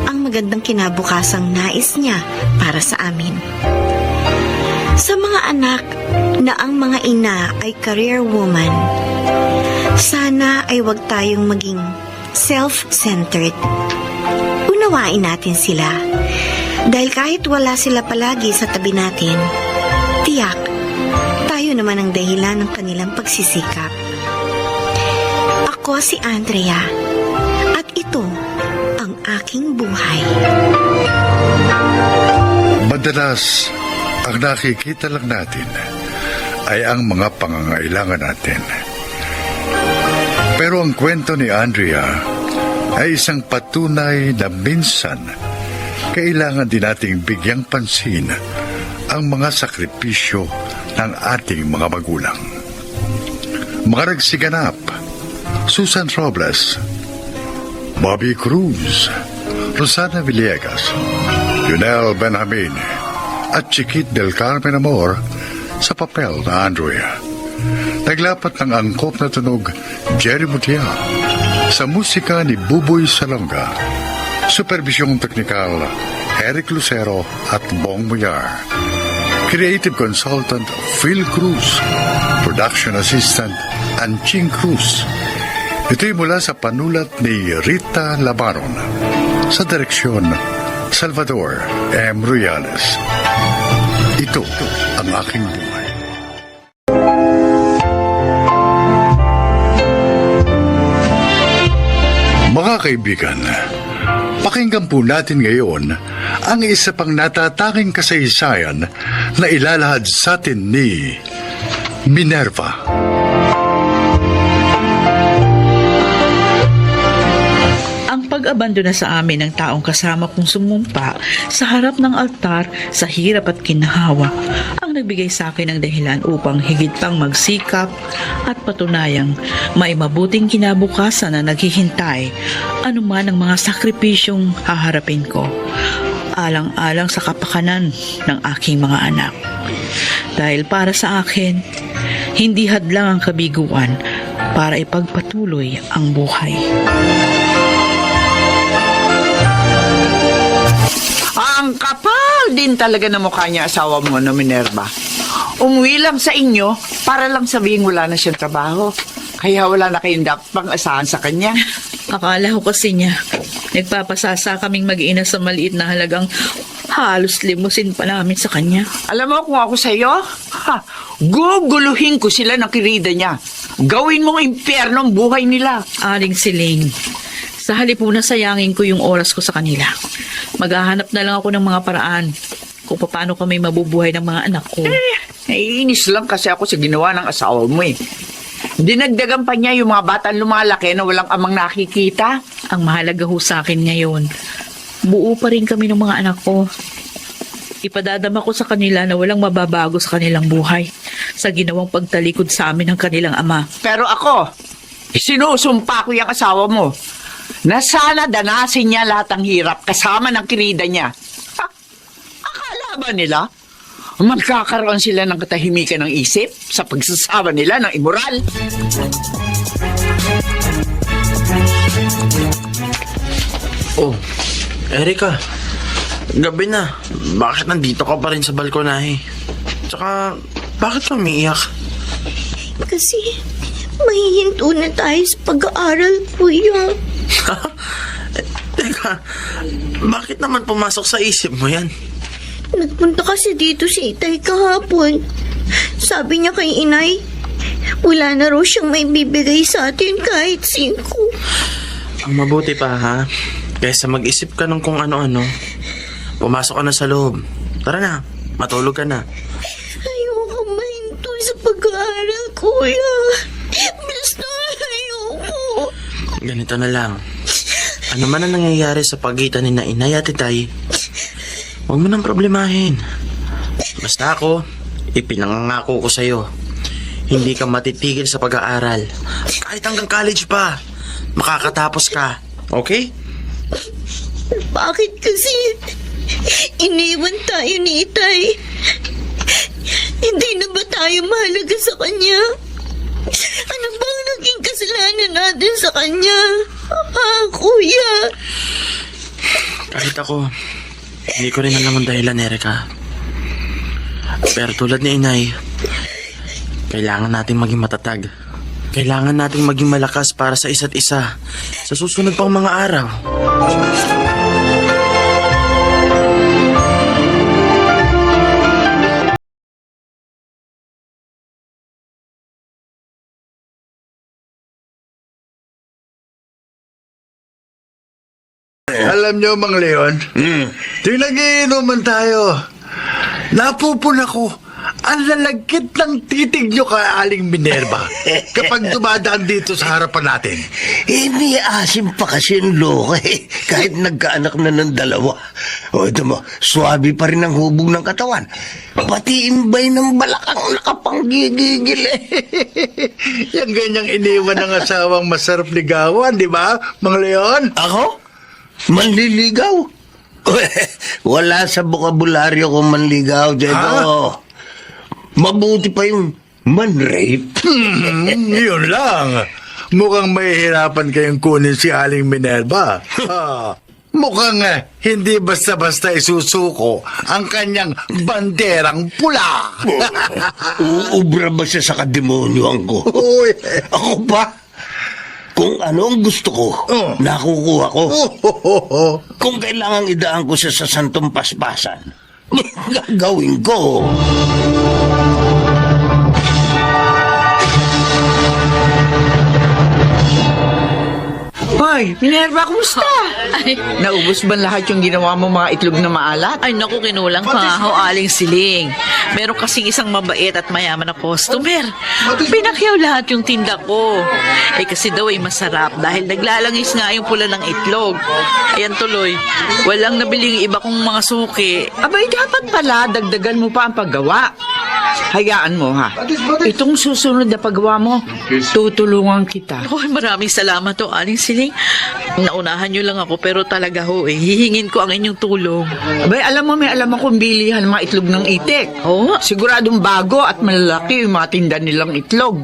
ang magandang kinabukasang nais niya para sa amin. Sa mga anak na ang mga ina ay career woman, sana ay wag tayong maging self-centered. Unawain natin sila. Dahil kahit wala sila palagi sa tabi natin, tiyak, tayo naman ang dahilan ng kanilang pagsisikap. Ako si Andrea, at ito ang aking buhay. Madalas, ang nakikita lang natin ay ang mga pangangailangan natin. Pero ang kwento ni Andrea ay isang patunay na minsan kailangan din nating bigyang pansin ang mga sakripisyo ng ating mga magulang. Mga nagsiganap, Susan Robles, Bobby Cruz, Rosana Villegas, Yunel Benjamin, at Chiquit del Carmen Amor sa papel na Andrea. Naglapat ng angkop na tunog Jerry Mutia sa musika ni Buboy Salonga. Supervisyong teknikal Eric Lucero at Bong Muyar. Creative Consultant Phil Cruz. Production Assistant Anching Cruz. Ito'y mula sa panulat ni Rita Labaron. Sa direksyon Salvador M. Ruiales. Ito ang aking buhay. Mga kaibigan, pakinggan po natin ngayon ang isa pang natatanging kasaysayan na ilalahad sa atin ni Minerva. Ang pag-abandona sa amin ng taong kasama kong sumumpa sa harap ng altar sa hirap at kinahawa ang nagbigay sa akin ng dahilan upang higit pang magsikap at patunayang may mabuting kinabukasan na naghihintay anuman ang mga sakripisyong haharapin ko, alang-alang sa kapakanan ng aking mga anak. Dahil para sa akin, hindi hadlang ang kabiguan para ipagpatuloy ang buhay. Ang kapal din talaga na mukha niya asawa mo, no, Minerva. Umuwi lang sa inyo para lang sabihin wala na siyang trabaho. Kaya wala na kayong dapat pang asahan sa kanya. Akala ko kasi niya, nagpapasasa kaming mag-ina sa maliit na halagang Halos limusin pa namin sa kanya. Alam mo kung ako sa'yo, guguluhin ko sila ng kirida niya. Gawin mong impyerno ang buhay nila. Aling Siling, sa halip na sayangin ko yung oras ko sa kanila. Maghahanap na lang ako ng mga paraan kung paano kami mabubuhay ng mga anak ko. Naiinis lang kasi ako sa ginawa ng asawa mo eh. Dinagdagan pa niya yung mga batang lumalaki na walang amang nakikita. Ang mahalaga ho sa akin ngayon, buo pa rin kami ng mga anak ko. Ipadadama ko sa kanila na walang mababago sa kanilang buhay sa ginawang pagtalikod sa amin ng kanilang ama. Pero ako, sinusumpa ko yung asawa mo na sana danasin niya lahat ng hirap kasama ng kirida niya. Akala ba nila magkakaroon sila ng katahimikan ng isip sa pagsasama nila ng immoral? Oh, Erika, gabi na. Bakit nandito ka pa rin sa balkonahe? Tsaka, bakit ka umiiyak? Kasi mahihinto na tayo sa pag-aaral, kuya. Teka, bakit naman pumasok sa isip mo yan? Nagpunta kasi dito si Itay kahapon. Sabi niya kay inay, wala na raw siyang may bibigay sa atin kahit 5. Ang mabuti pa ha, kaysa mag-isip ka ng kung ano-ano, pumasok ka na sa loob. Tara na, matulog ka na. Ayoko mahinto sa pag-aaral, kuya. Basta ayoko. Ganito na lang. Ano man ang nangyayari sa pagitan ni na inay at itay, huwag mo nang problemahin. Basta ako, ipinangangako ko sa'yo, hindi ka matitigil sa pag-aaral. Kahit hanggang college pa, makakatapos ka. Okay? Bakit kasi iniwan tayo ni Itay? Hindi na ba tayo mahalaga sa kanya? Ano ba ang naging kasalanan natin sa kanya? Kuya? Kahit ako, hindi ko rin alam ang dahilan, Erika. Pero tulad ni inay, kailangan nating maging matatag. Kailangan nating maging malakas para sa isa't isa sa susunod pang mga araw. Alam niyo, Mang Leon, tuwing nagiinuman tayo, napupuna ko. Ang lalagkit ng titig niyo kay Aling Minerva kapag dumadaan dito sa harapan natin. May asim pa kasi yung loka eh. Kahit nagkaanak na ng 2. O ito mo, swabe pa rin ang hubog ng katawan. Pati imbay ng balakang nakapanggigigil eh. Yung ganyang iniwan ng asawang masarap ligawan, di ba, Mang Leon? Ako? Manliligaw? Wala sa bokabularyo kong manligaw, Diego. Mabuti pa yung man-rape. Yun lang. Mukhang mahihirapan kayong kunin si Aling Minerva. Mukhang hindi basta-basta isusuko ang kanyang banderang pula. Uubra ba siya sa kademonyoan ko? Uy. Ako pa? Kung ano ang gusto ko, nakukuha ko. Kung kailangang idaan ko siya sa santong paspasan, gagawin ko. Hoy, Minerva, kumusta? Naubos ba lahat yung ginawa mo mga itlog na maalat? Ay naku, kinulang pa nga ho, Aling Siling. Meron kasing isang mabait at mayaman na customer. Pinakyaw lahat yung tinda ko. Kasi daw ay masarap dahil naglalangis nga yung pula ng itlog. Ayan tuloy, walang nabiling iba kong mga suki. Abay, dapat pala dagdagan mo pa ang paggawa. Hayaan mo ha. Itong susunod na paggawa mo, tutulungan kita. Ay, maraming salamat to, Aling Siling. Naunahan nyo lang ako pero talaga ho hihingin ko ang inyong tulong. Abay, alam mo, may alam akong bilihan mga itlog ng itik. Oo? Siguradong bago at malalaki yung mga tinda nilang itlog.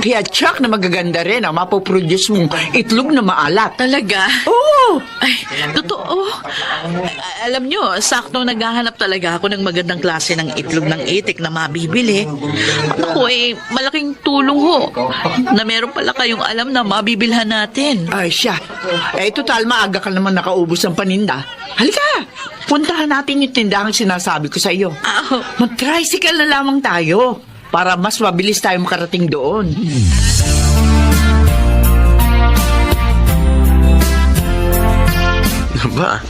Kaya tsak na magaganda rin ang mapoproduce mong itlog na maalat. Talaga? Oo! Ay, totoo. Alam nyo, sakto naghahanap talaga ako ng magandang klase ng itlog ng itik na mabibili. At ako malaking tulong ho na meron pala kayong alam na mabibilhan natin. Ay, siya. Total, maaga ka naman nakaubos ng paninda. Halika! Puntahan natin yung tindahang sinasabi ko sa iyo. Mag-tricycle na lamang tayo para mas mabilis tayo makarating doon. Ba?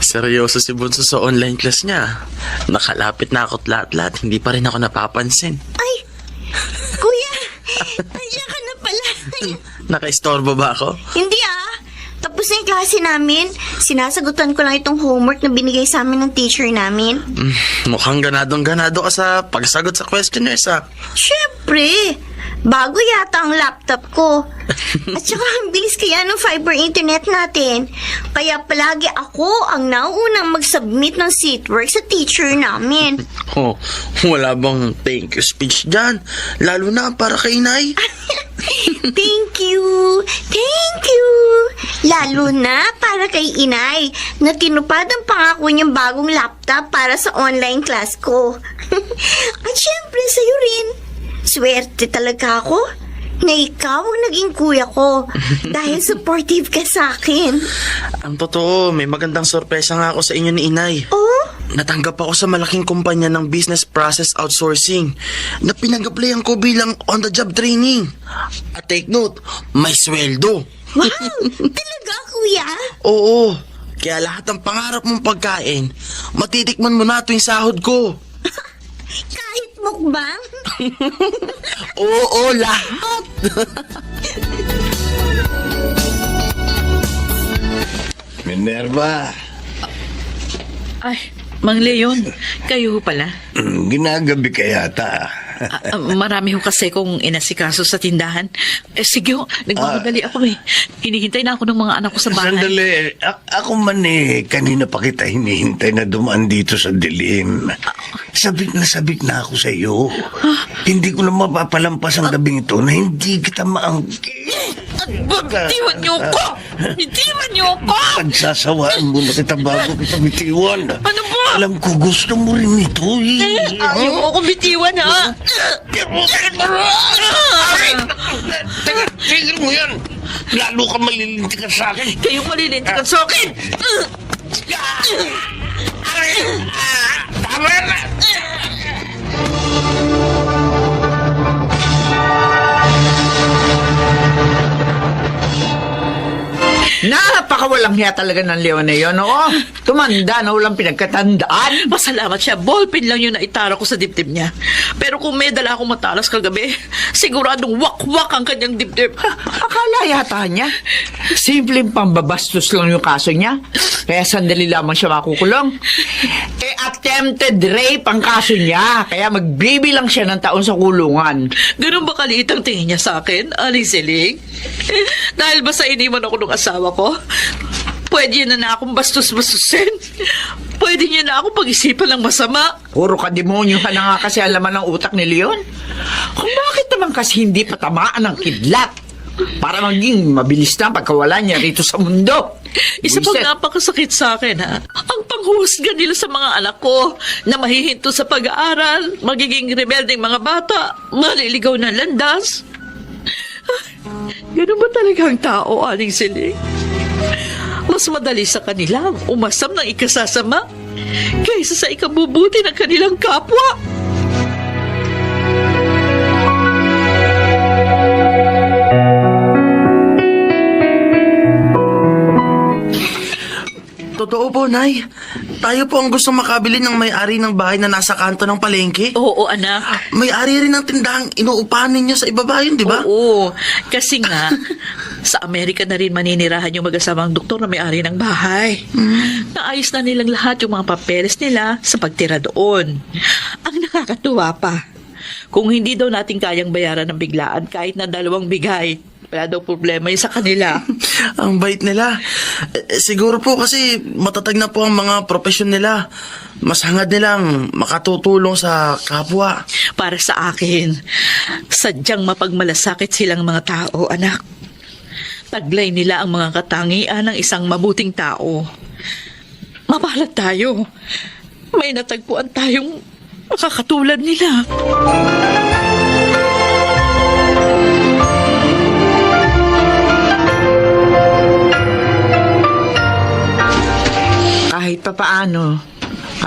Seryoso si Bunso sa online class niya. Nakalapit na ako't lahat-lahat, hindi pa rin ako napapansin. Ay, kuya, nandiyan ka na pala. Nakaistorbo ba ako? Hindi tapos na yung klase namin. Sinasagutan ko lang itong homework na binigay sa amin ng teacher namin. Mukhang ganadong-ganado ka sa pagsagot sa questionnaires Siyempre, bago yata ang laptop ko. At saka ang bilis kaya ng fiber internet natin. Kaya palagi ako ang nauunang mag-submit ng seatwork sa teacher namin. Oh, wala bang thank you speech dyan? Lalo na para kay Inay. Thank you! Thank you! Lalo na para kay Inay na tinupad ang pangako niyang bagong laptop para sa online class ko. At syempre sa'yo rin. Swerte talaga ako na ikaw ang naging kuya ko dahil supportive ka sa akin. Ang totoo, may magandang sorpresa nga ako sa inyo ni Inay. Oh? Natanggap ako sa malaking kumpanya ng business process outsourcing na pinag-applyan ko bilang on-the-job training. At take note, may sweldo. Wow! Talaga, kuya? Oo, kaya lahat ng pangarap mong pagkain, matitikman mo na tuwing sahod ko. Kahit mukbang? Oo, lahat. Minerva, Ay, Mang Leon, kayo ho pala. ginagabi ka yata. Marami ho kasi kong inasikaso sa tindahan. Sige ho, nagmamadali ako Hinihintay na ako ng mga anak ko sa bahay. Sandali, ako man kanina pa kita hinihintay na dumaan dito sa dilim. Sabik na ako sa iyo. Hindi ko na mapapalampas ang gabing ito na hindi kita Bitiwan niyo ko! Bitiwan niyo ko! Pagsasawaan mo na kita bago kita bitiwan. Ano ba? Alam ko gusto mo rin ito Ayaw mo akong bitiwan, ha? Tigil mo yan! Lalo ka malilintikan sa akin! Kayong malilintikan sa akin! Tama na! Napakawalang hiya talaga ng Leon na yun, oo. Tumanda na walang pinagkatandaan. Pasalamat siya. Ballpen lang yung naitara ko sa dibdib niya. Pero kung may dala akong matalas kagabi, siguradong wak-wak ang kanyang dibdib. Akala yata niya. Simpleng pambabastos lang yung kaso niya. Kaya sandali lamang siya makukulong. Attempted rape ang kaso niya. Kaya magbibilang siya ng taon sa kulungan. Ganun ba kaliit ang tingin niya sa akin, Aling Siling? Dahil ba sa iniwan ako ng asawa ko? Pwede na akong bastos-bastusin. Pwede niya na akong pag-isipan ng masama. Puro kademonyo ka na nga kasi ang laman ng utak ni Leon. Kung bakit naman kasi hindi patamaan ng kidlat para maging mabilis na pagkawala niya rito sa mundo. Isa pang napakasakit sa akin, ha? Ang panghuhusga nila sa mga anak ko na mahihinto sa pag-aaral, magiging rebeldeng mga bata, maliligaw na landas. Ganun ba talaga ang tao, Aling Siling? Mas madali sa kanila ang umasam ng ikasasama kaysa sa ikabubuti ng kanilang kapwa. Totoo po, Nay. Tayo po ang gusto makabili ng may-ari ng bahay na nasa kanto ng palengke. Oo, anak. May-ari rin ng tindahang inuupahan ninyo sa ibabayan, di ba? Oo, kasi nga, sa Amerika na rin maninirahan yung mag-asamang doktor na may-ari ng bahay. Naayos na nilang lahat yung mga papeles nila sa pagtira doon. Ang nakakatuwa pa, kung hindi daw natin kayang bayaran ng biglaan kahit na 2 bigay, Wala daw problema yun sa kanila. Ang bait nila. Siguro po kasi matatag na po ang mga profesyon nila. Mas hangad nilang makatutulong sa kapwa. Para sa akin, sadyang mapagmalasakit silang mga tao, anak. Taglay nila ang mga katangian ng isang mabuting tao. Mapalad tayo. May natagpuan tayong makakatulad nila. Kahit papaano,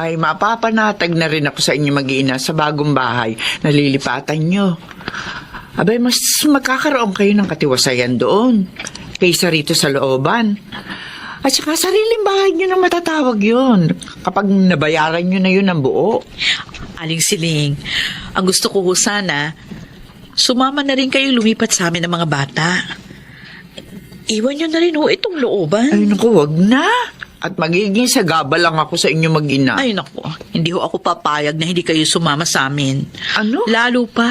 ay mapapanatag na rin ako sa inyo mag-iina sa bagong bahay na lilipatan nyo. Abay, mas magkakaroon kayo ng katiwasayan doon kaysa rito sa looban. At saka sariling bahay nyo na matatawag yun kapag nabayaran nyo na yun ng buo. Aling Siling, ang gusto ko ho sana, sumama na rin kayo lumipat sa amin ng mga bata. Iwan nyo na rin ho itong looban. Ay, naku, wag na. At magiging sagaba lang ako sa inyo mag-ina. Ay naku, hindi ho ako papayag na hindi kayo sumama sa amin. Ano? Lalo pa,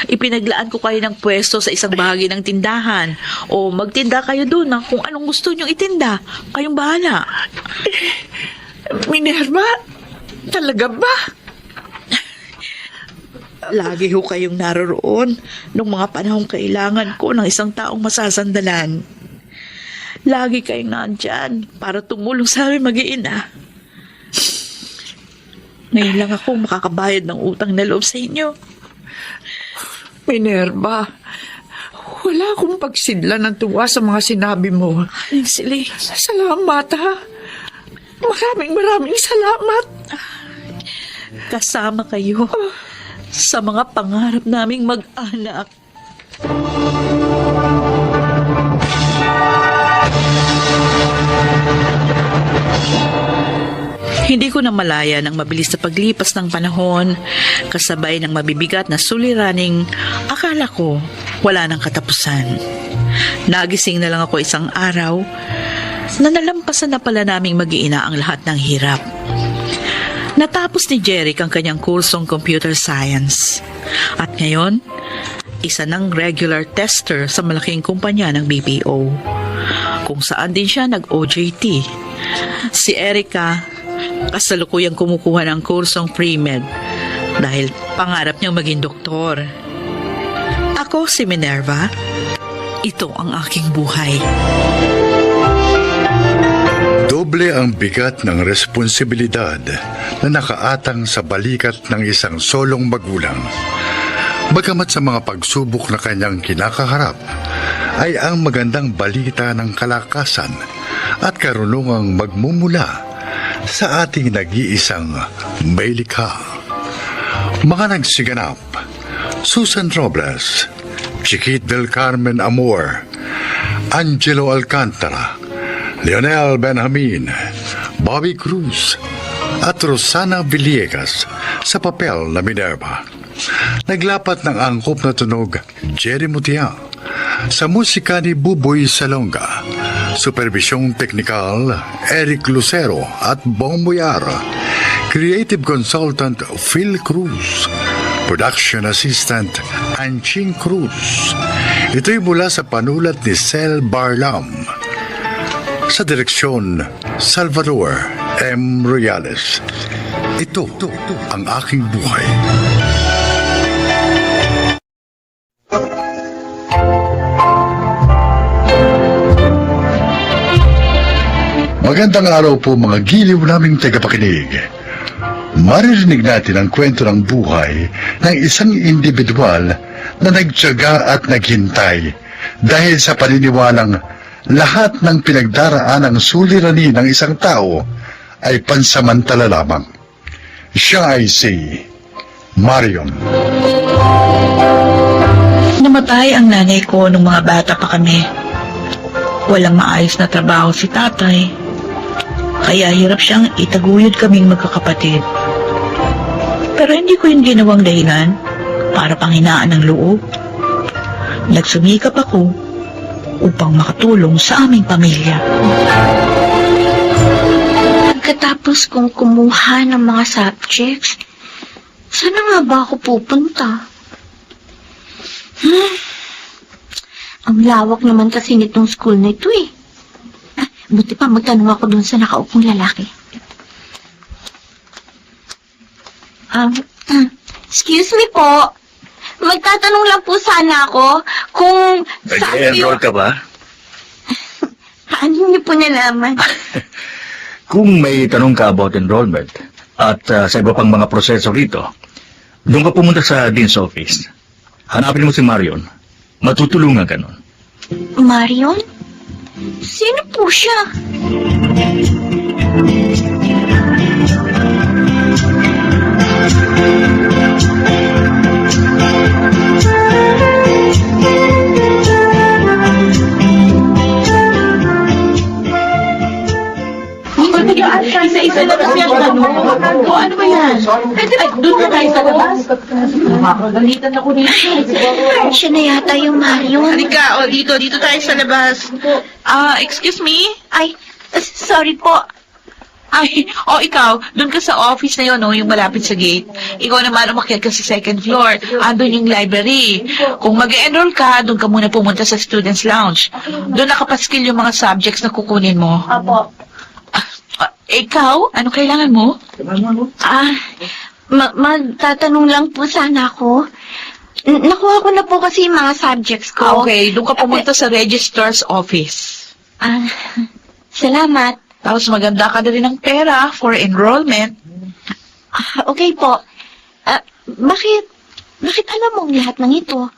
ipinaglaan ko kayo ng pwesto sa isang bahagi ng tindahan. O magtinda kayo doon ng kung anong gusto nyong itinda. Kayong bahala. Minerva, talaga ba? Lagi ho kayong naroroon nung mga panahong kailangan ko ng isang taong masasandalan. Lagi kayong nandyan para tumulong sa amin mag-iina. Ngayon lang ako makakabayad ng utang na loob sa inyo. Minerva, wala akong pagsidla ng tuwa sa mga sinabi mo. Aling Siling, Salamat, ha? Maraming salamat. kasama kayo sa mga pangarap naming mag-anak. Hindi ko na malaya ng mabilis na paglipas ng panahon, kasabay ng mabibigat na suliraning akala ko wala nang katapusan. Nagising na lang ako isang araw na nalampasan na pala naming mag-iina ang lahat ng hirap. Natapos ni Jeric ang kanyang kursong computer science. At ngayon, isa ng regular tester sa malaking kumpanya ng BPO, kung saan din siya nag-OJT. Si Erica, kasalukuyang kumukuha ng kursong pre-med dahil pangarap niyang maging doktor. Ako si Minerva. Ito ang aking buhay. Doble ang bigat ng responsibilidad na nakaatang sa balikat ng isang solong magulang. Bagamat sa mga pagsubok na kanyang kinakaharap, ay ang magandang balita ng kalakasan at karunungang magmumula sa ating nag-iisang may likha. Mga nagsiganap: Susan Robles, Chiquit del Carmen Amor, Angelo Alcantara, Leonel Benjamin, Bobby Cruz, at Rosana Villegas sa papel na Minerva. Naglapat ng angkop na tunog Jerry Mutia, sa musika ni Buboy Salonga, supervisyong teknikal Eric Lucero at Bong Boyar, creative consultant Phil Cruz, production assistant Anching Cruz. Ito'y mula sa panulat ni Sel Barlam. Sa direksyon, Salvador M. Royales. Ito ang aking buhay. Magandang araw po mga giliw naming tagapakinig. Maririnig natin ang kwento ng buhay ng isang individual na nagtiyaga at naghintay dahil sa paniniwalang lahat ng pinagdaraan ng suliranin ng isang tao ay pansamantala lamang. Siya ay si Marion. Namatay ang nanay ko nung mga bata pa kami. Walang maayos na trabaho si tatay, kaya hirap siyang itaguyod kaming magkakapatid. Pero hindi ko yung ginawang dahilan para panghinaan ng loob. Nagsumikap ako upang makatulong sa aming pamilya. Pagkatapos kong kumuha ng mga subjects, saan nga ba ako pupunta? Ang lawak naman kasi nitong school na ito eh. Buti pa magtanong ako dun sa nakaupong lalaki. Excuse me po. Magtatanong lang po sana ako kung saan Nag-enroll ka ba? Paano niyo po nalaman? Kung may tanong ka about enrollment at sa iba pang mga proseso rito, doon ka pumunta sa Dean's Office. Hanapin mo si Marion. Matutulungan ka nun. Marion? Sino po siya? Isa-isa na kasi ang tanong. O ano ba yan? Ay, doon na tayo sa labas. Makakagalitan ako dito. Siya na yata yung Marion. Halika, dito tayo sa labas. Excuse me? Ay, sorry po. Ay, ikaw, doon ka sa office na yun, no, yung malapit sa gate. Ikaw naman umakyat ka sa second floor. Andun yung library. Kung mag-enroll ka, doon ka muna pumunta sa student's lounge. Doon nakapaskil yung mga subjects na kukunin mo. Apo. Ikaw, ano kailangan mo? Magtatanong lang po sana ako. Nakuha ko na po kasi yung mga subjects ko. Okay, doon ka pumunta sa registrar's office. Salamat. Tapos maganda ka na rin ng pera for enrollment. Okay po. Bakit alam mo lahat ng ito?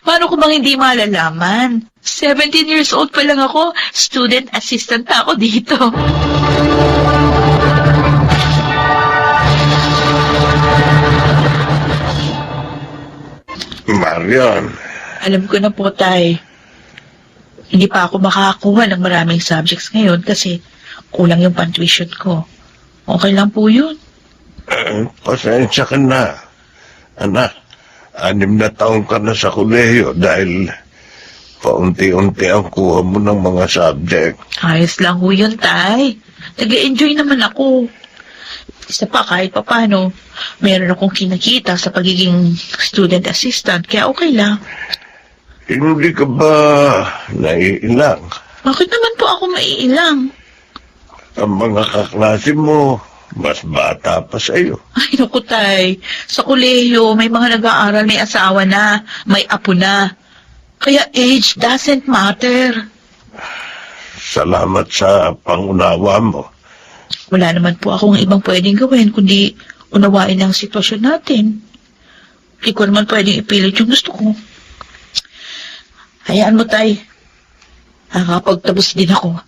Paano ko bang hindi malalaman? 17 years old pa lang ako. Student assistant na ako dito. Marion, Alam ko na po, Tay. Hindi pa ako makakakuha ng maraming subjects ngayon kasi kulang yung pan-tuition ko. Okay lang po yun. pasensya ka na. Anak, 6 na taon ka na sa kolehiyo dahil paunti-unti ang kuha mo ng mga subject. Ayos lang ho yun, Tay. Nag-enjoy naman ako. Isa pa, kahit papano, meron akong kinakita sa pagiging student assistant, kaya okay lang. Hindi ka ba naiilang? Bakit naman po ako maiilang? Ang mga kaklase mo, mas bata pa sa'yo. Ay, naku, Tay. Sa kolehiyo, may mga nag-aaral, may asawa na, may apo na. Kaya age doesn't matter. Salamat sa pangunawa mo. Wala naman po akong ibang pwedeng gawin, kundi unawain ang sitwasyon natin. Hindi ko naman pwedeng ipilit yung gusto ko. Hayaan mo, Tay. Nakakapagtapos din ako.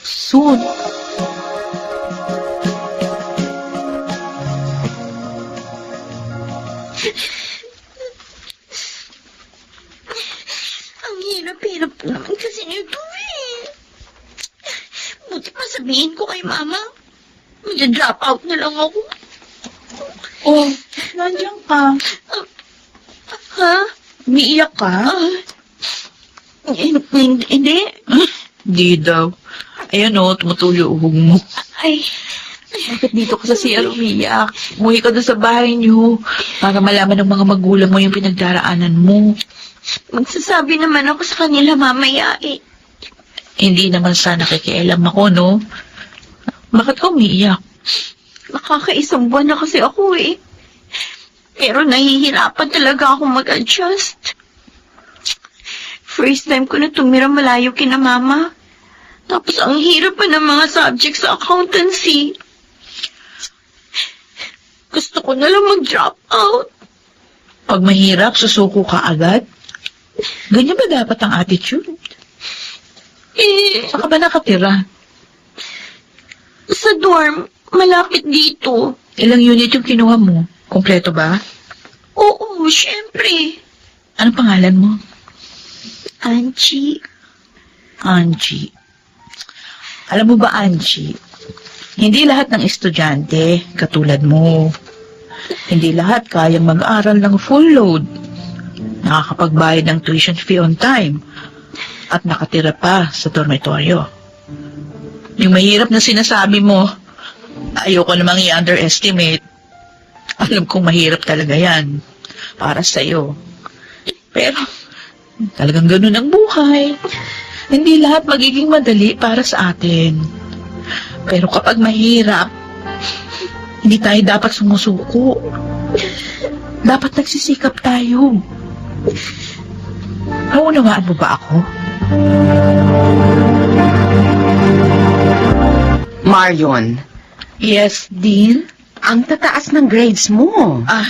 Soon. Ang hirap-hirap naman kasi nito eh. Buti pa sabihin ko kay Mama. Mag-drop out na lang ako. Oh, nandiyan ka. Ha? Umiiyak ka? Hindi. Hindi daw. Ayan o, tumutulo uhog mo. Ay, Bakit dito ka sa CR umiyak? Umuwi ka doon sa bahay niyo para malaman ng mga magulang mo yung pinagdaraanan mo. magsasabi naman ako sa kanila mamaya eh. Hindi naman sana nakikialam ako, no? Bakit ka umiiyak? Nakakaisang buwan na kasi ako eh. Pero nahihirapan talaga ako mag-adjust. First time ko na tumira malayo kina Mama. Tapos ang hirap pa ng mga subjects sa accountancy. Gusto ko na lang mag-drop out. Pag mahirap, susuko ka agad? Ganyan ba dapat ang attitude? Saan ka ba nakatira? Sa dorm, malapit dito. Ilang unit yung kinuha mo? Kompleto ba? Oo, syempre. Anong pangalan mo? Angie. Angie. Alam mo ba, Angie, hindi lahat ng estudyante katulad mo. Hindi lahat kayang mag-aral ng full load. Nakakapagbayad ng tuition fee on time at nakatira pa sa dormitoryo. Yung mahirap na sinasabi mo, ayoko namang i-underestimate. Alam kong mahirap talaga yan para sa'yo. Pero, Talagang ganun ang buhay. Hindi lahat magiging madali para sa atin. Pero kapag mahirap, hindi tayo dapat sumusuko. Dapat nagsisikap tayo. Naunawaan mo ba ako? Marion, Yes, Dean? ang tataas ng grades mo. Ah,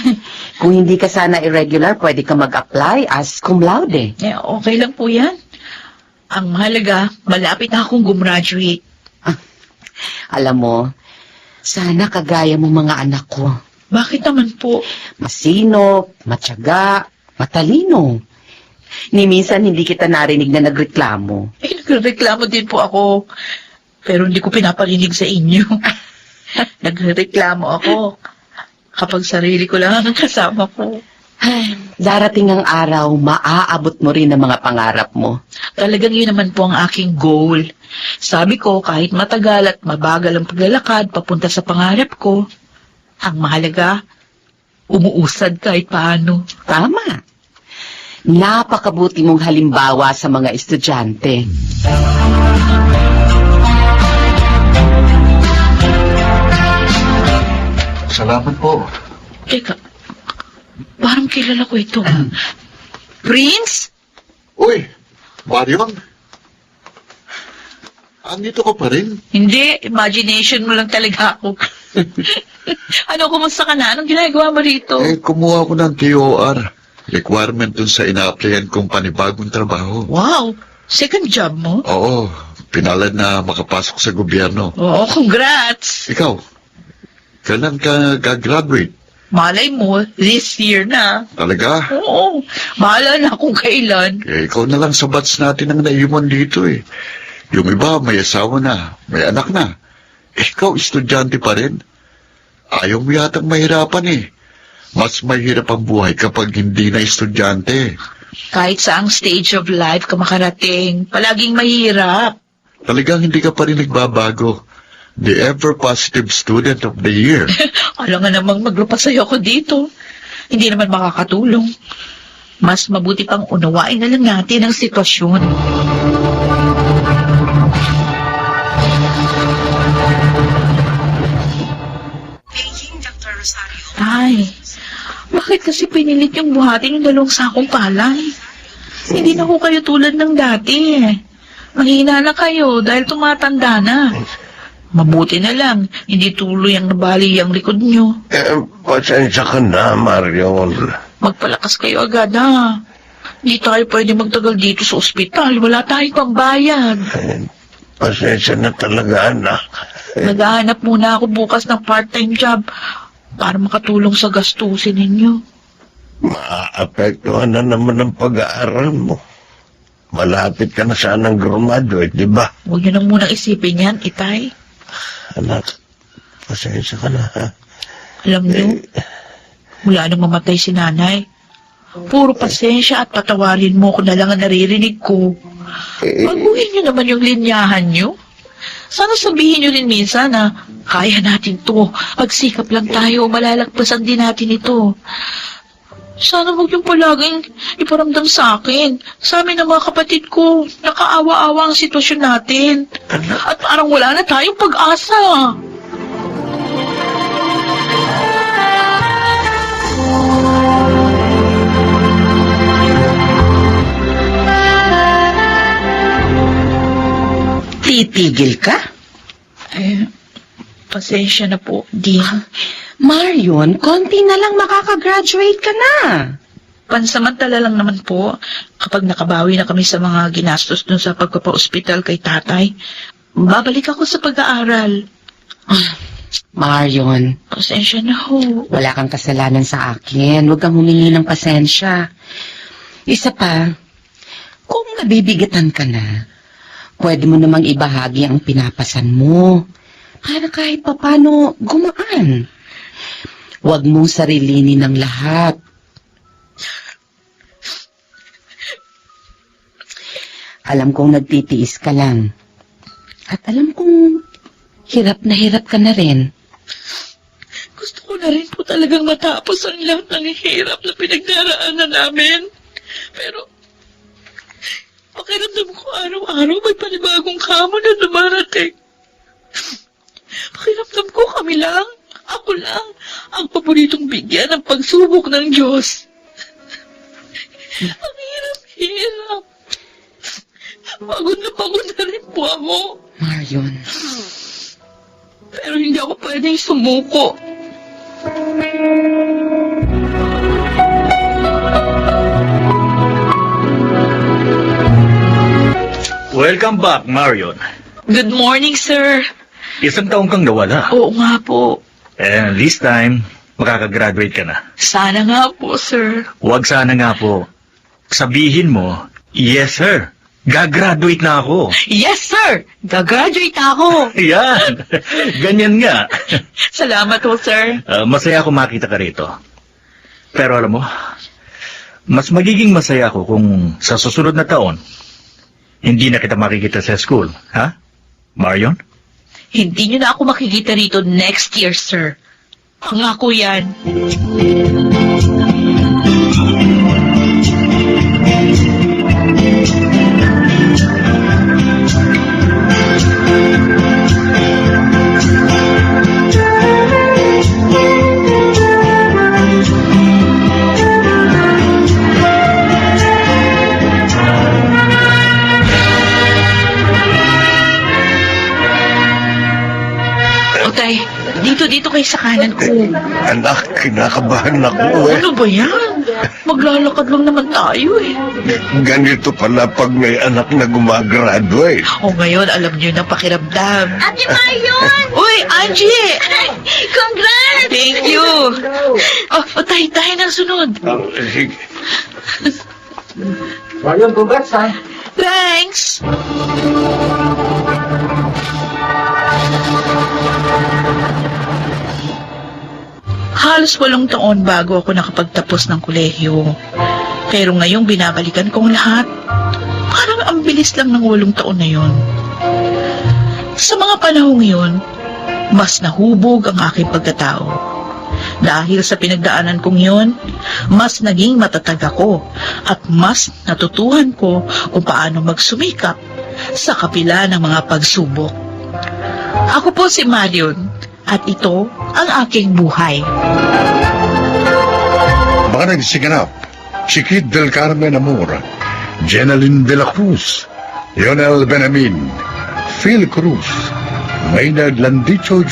Kung hindi ka sana irregular, pwede ka mag-apply as cum laude. okay lang po yan. Ang mahalaga, malapit na akong gumraduate. Alam mo, sana kagaya mo mga anak ko. Bakit naman po? Masinop, matyaga, matalino. Ni minsan hindi kita narinig na nagreklamo. Nagreklamo din po ako. Pero hindi ko pinaparinig sa inyo. Nagreklamo ako kapag sarili ko lang ang kasama ko. Darating ang araw, maaabot mo rin ang mga pangarap mo. Talagang yun naman po ang aking goal. Sabi ko, kahit matagal at mabagal ang paglalakad papunta sa pangarap ko, ang mahalaga, umuusad kahit paano. Tama. Napakabuti mong halimbawa sa mga estudyante. Salamat po. Teka, parang kilala ko ito. Prince? Uy, Marion. Andito ka pa rin? Hindi, imagination mo lang talaga ako. Ano, kumusta ka na? Anong ginagawa mo rito? Kumuha ko ng TOR. Requirement dun sa ina-applyan kong panibagong trabaho. Wow, second job mo? Oo, pinalad na makapasok sa gobyerno. Oo, congrats. Ikaw, kailan ka gagraduate? Malay mo, this year na. Talaga? Oo, bahala na kung kailan. Ikaw na lang sa batch natin ang naiwan dito eh. Yung iba may asawa na, may anak na. Ikaw, estudyante pa rin. Ayaw mo yatang mahirapan eh. Mas mahirap ang buhay kapag hindi na estudyante. Kahit saang stage of life ka makarating, palaging mahirap. Talagang hindi ka pa rin nagbabago. The ever-positive student of the year. Alam nga namang maglupasayo ako dito. Hindi naman makakatulong. Mas mabuti pang unawain na lang natin ang sitwasyon. Ay, bakit kasi pinilit yung buhatin yung 2 sakong palay? Hindi na ko kayo tulad ng dati. Mahina na kayo dahil tumatanda na. Mabuti na lang, hindi tuloy ang nabali ang likod nyo. Pasensya ka na, Marion. Magpalakas kayo agad, ha? Hindi tayo pwede magtagal dito sa ospital. Wala tayong pambayad. Pasensya na talaga, anak. Naghahanap muna ako bukas ng part-time job para makatulong sa gastusin ninyo. Maapektuhan na naman ang pag-aaral mo. Malapit ka na sanang graduate, di ba? Huwag nyo nang munang isipin yan, itay. Anak, pasensya ka na, ha? Alam nyo, mula nang mamatay si nanay, puro pasensya at patawarin mo kung na lang ang naririnig ko. Baguhin nyo naman yung linyahan nyo. Sana sabihin nyo rin minsan na kaya natin to. Magsikap lang tayo, malalagpasan din natin ito. Sana huwag yung palaging iparamdam sa akin. Sa amin ng mga kapatid ko, nakaawa-awa ang sitwasyon natin. At parang wala na tayong pag-asa. Titigil ka? Pasensya na po, Dean. Marion, konti na lang makakagraduate ka na. Pansamantala lang naman po, kapag nakabawi na kami sa mga ginastos dun sa pagpapa-ospital kay tatay, babalik ako sa pag-aaral. Marion, Pasensya na ho. wala kang kasalanan sa akin. Huwag kang humingi ng pasensya. Isa pa, kung nabibigatan ka na, pwede mo namang ibahagi ang pinapasan mo para kahit papano gumaan. Huwag mong sarilinin ng lahat. Alam kong nagtitiis ka lang. At alam kong hirap ka na rin. Gusto ko na rin po talagang matapos ang lahat ng hirap na pinagdaraanan namin. Pero Pakiramdam ko araw-araw may panibagong hamon na dumarating. Pakiramdam ko kami lang, ako lang, ang paboritong bigyan ng pagsubok ng Diyos. Ang hirap-hirap. Pagod na rin po ako. Marion. Pero hindi ako pwedeng sumuko. Welcome back, Marion. Good morning, sir. Isang taong kang nawala. Oo nga po. And this time, makakagraduate ka na. Sana nga po, sir. Huwag sana nga po. Sabihin mo, yes sir, gagraduate na ako. Yes, sir! Gagraduate na ako. Yan, ganyan nga. Salamat po, sir. Masaya ako makita ka rito. Pero alam mo, mas magiging masaya ako kung sa susunod na taon, hindi na kita makikita sa school. Ha? Marion? Hindi niyo na ako makikita rito next year, sir. Pangako yan. Otay, dito kayo sa kanan ko. Anak, kinakabahan ako eh. Ano ba yan? Maglalakad lang naman tayo eh. Ganito pala pag may anak na gumagraduate. O ngayon, alam niyo na pakiramdam. Ate Marion! Uy, Angie! Congrats! Thank you! Tayo ng sunod. Sige. Marion, congrats ha. Thanks! Halos 8 taon bago ako nakapagtapos ng kolehiyo. Pero ngayong binabalikan kong lahat, parang ang bilis lang ng 8 taon na yon. Sa mga panahong yun, mas nahubog ang aking pagkatao. Dahil sa pinagdaanan kong yun, mas naging matatag ako at mas natutuhan ko kung paano magsumikap sa kapila ng mga pagsubok. Ako po si Marion at ito ang aking buhay. Mga nagsiganap, Chiquit del Carmen Amor, Jenaline de la Cruz, Lionel Benamin, Phil Cruz, Maynard Landicho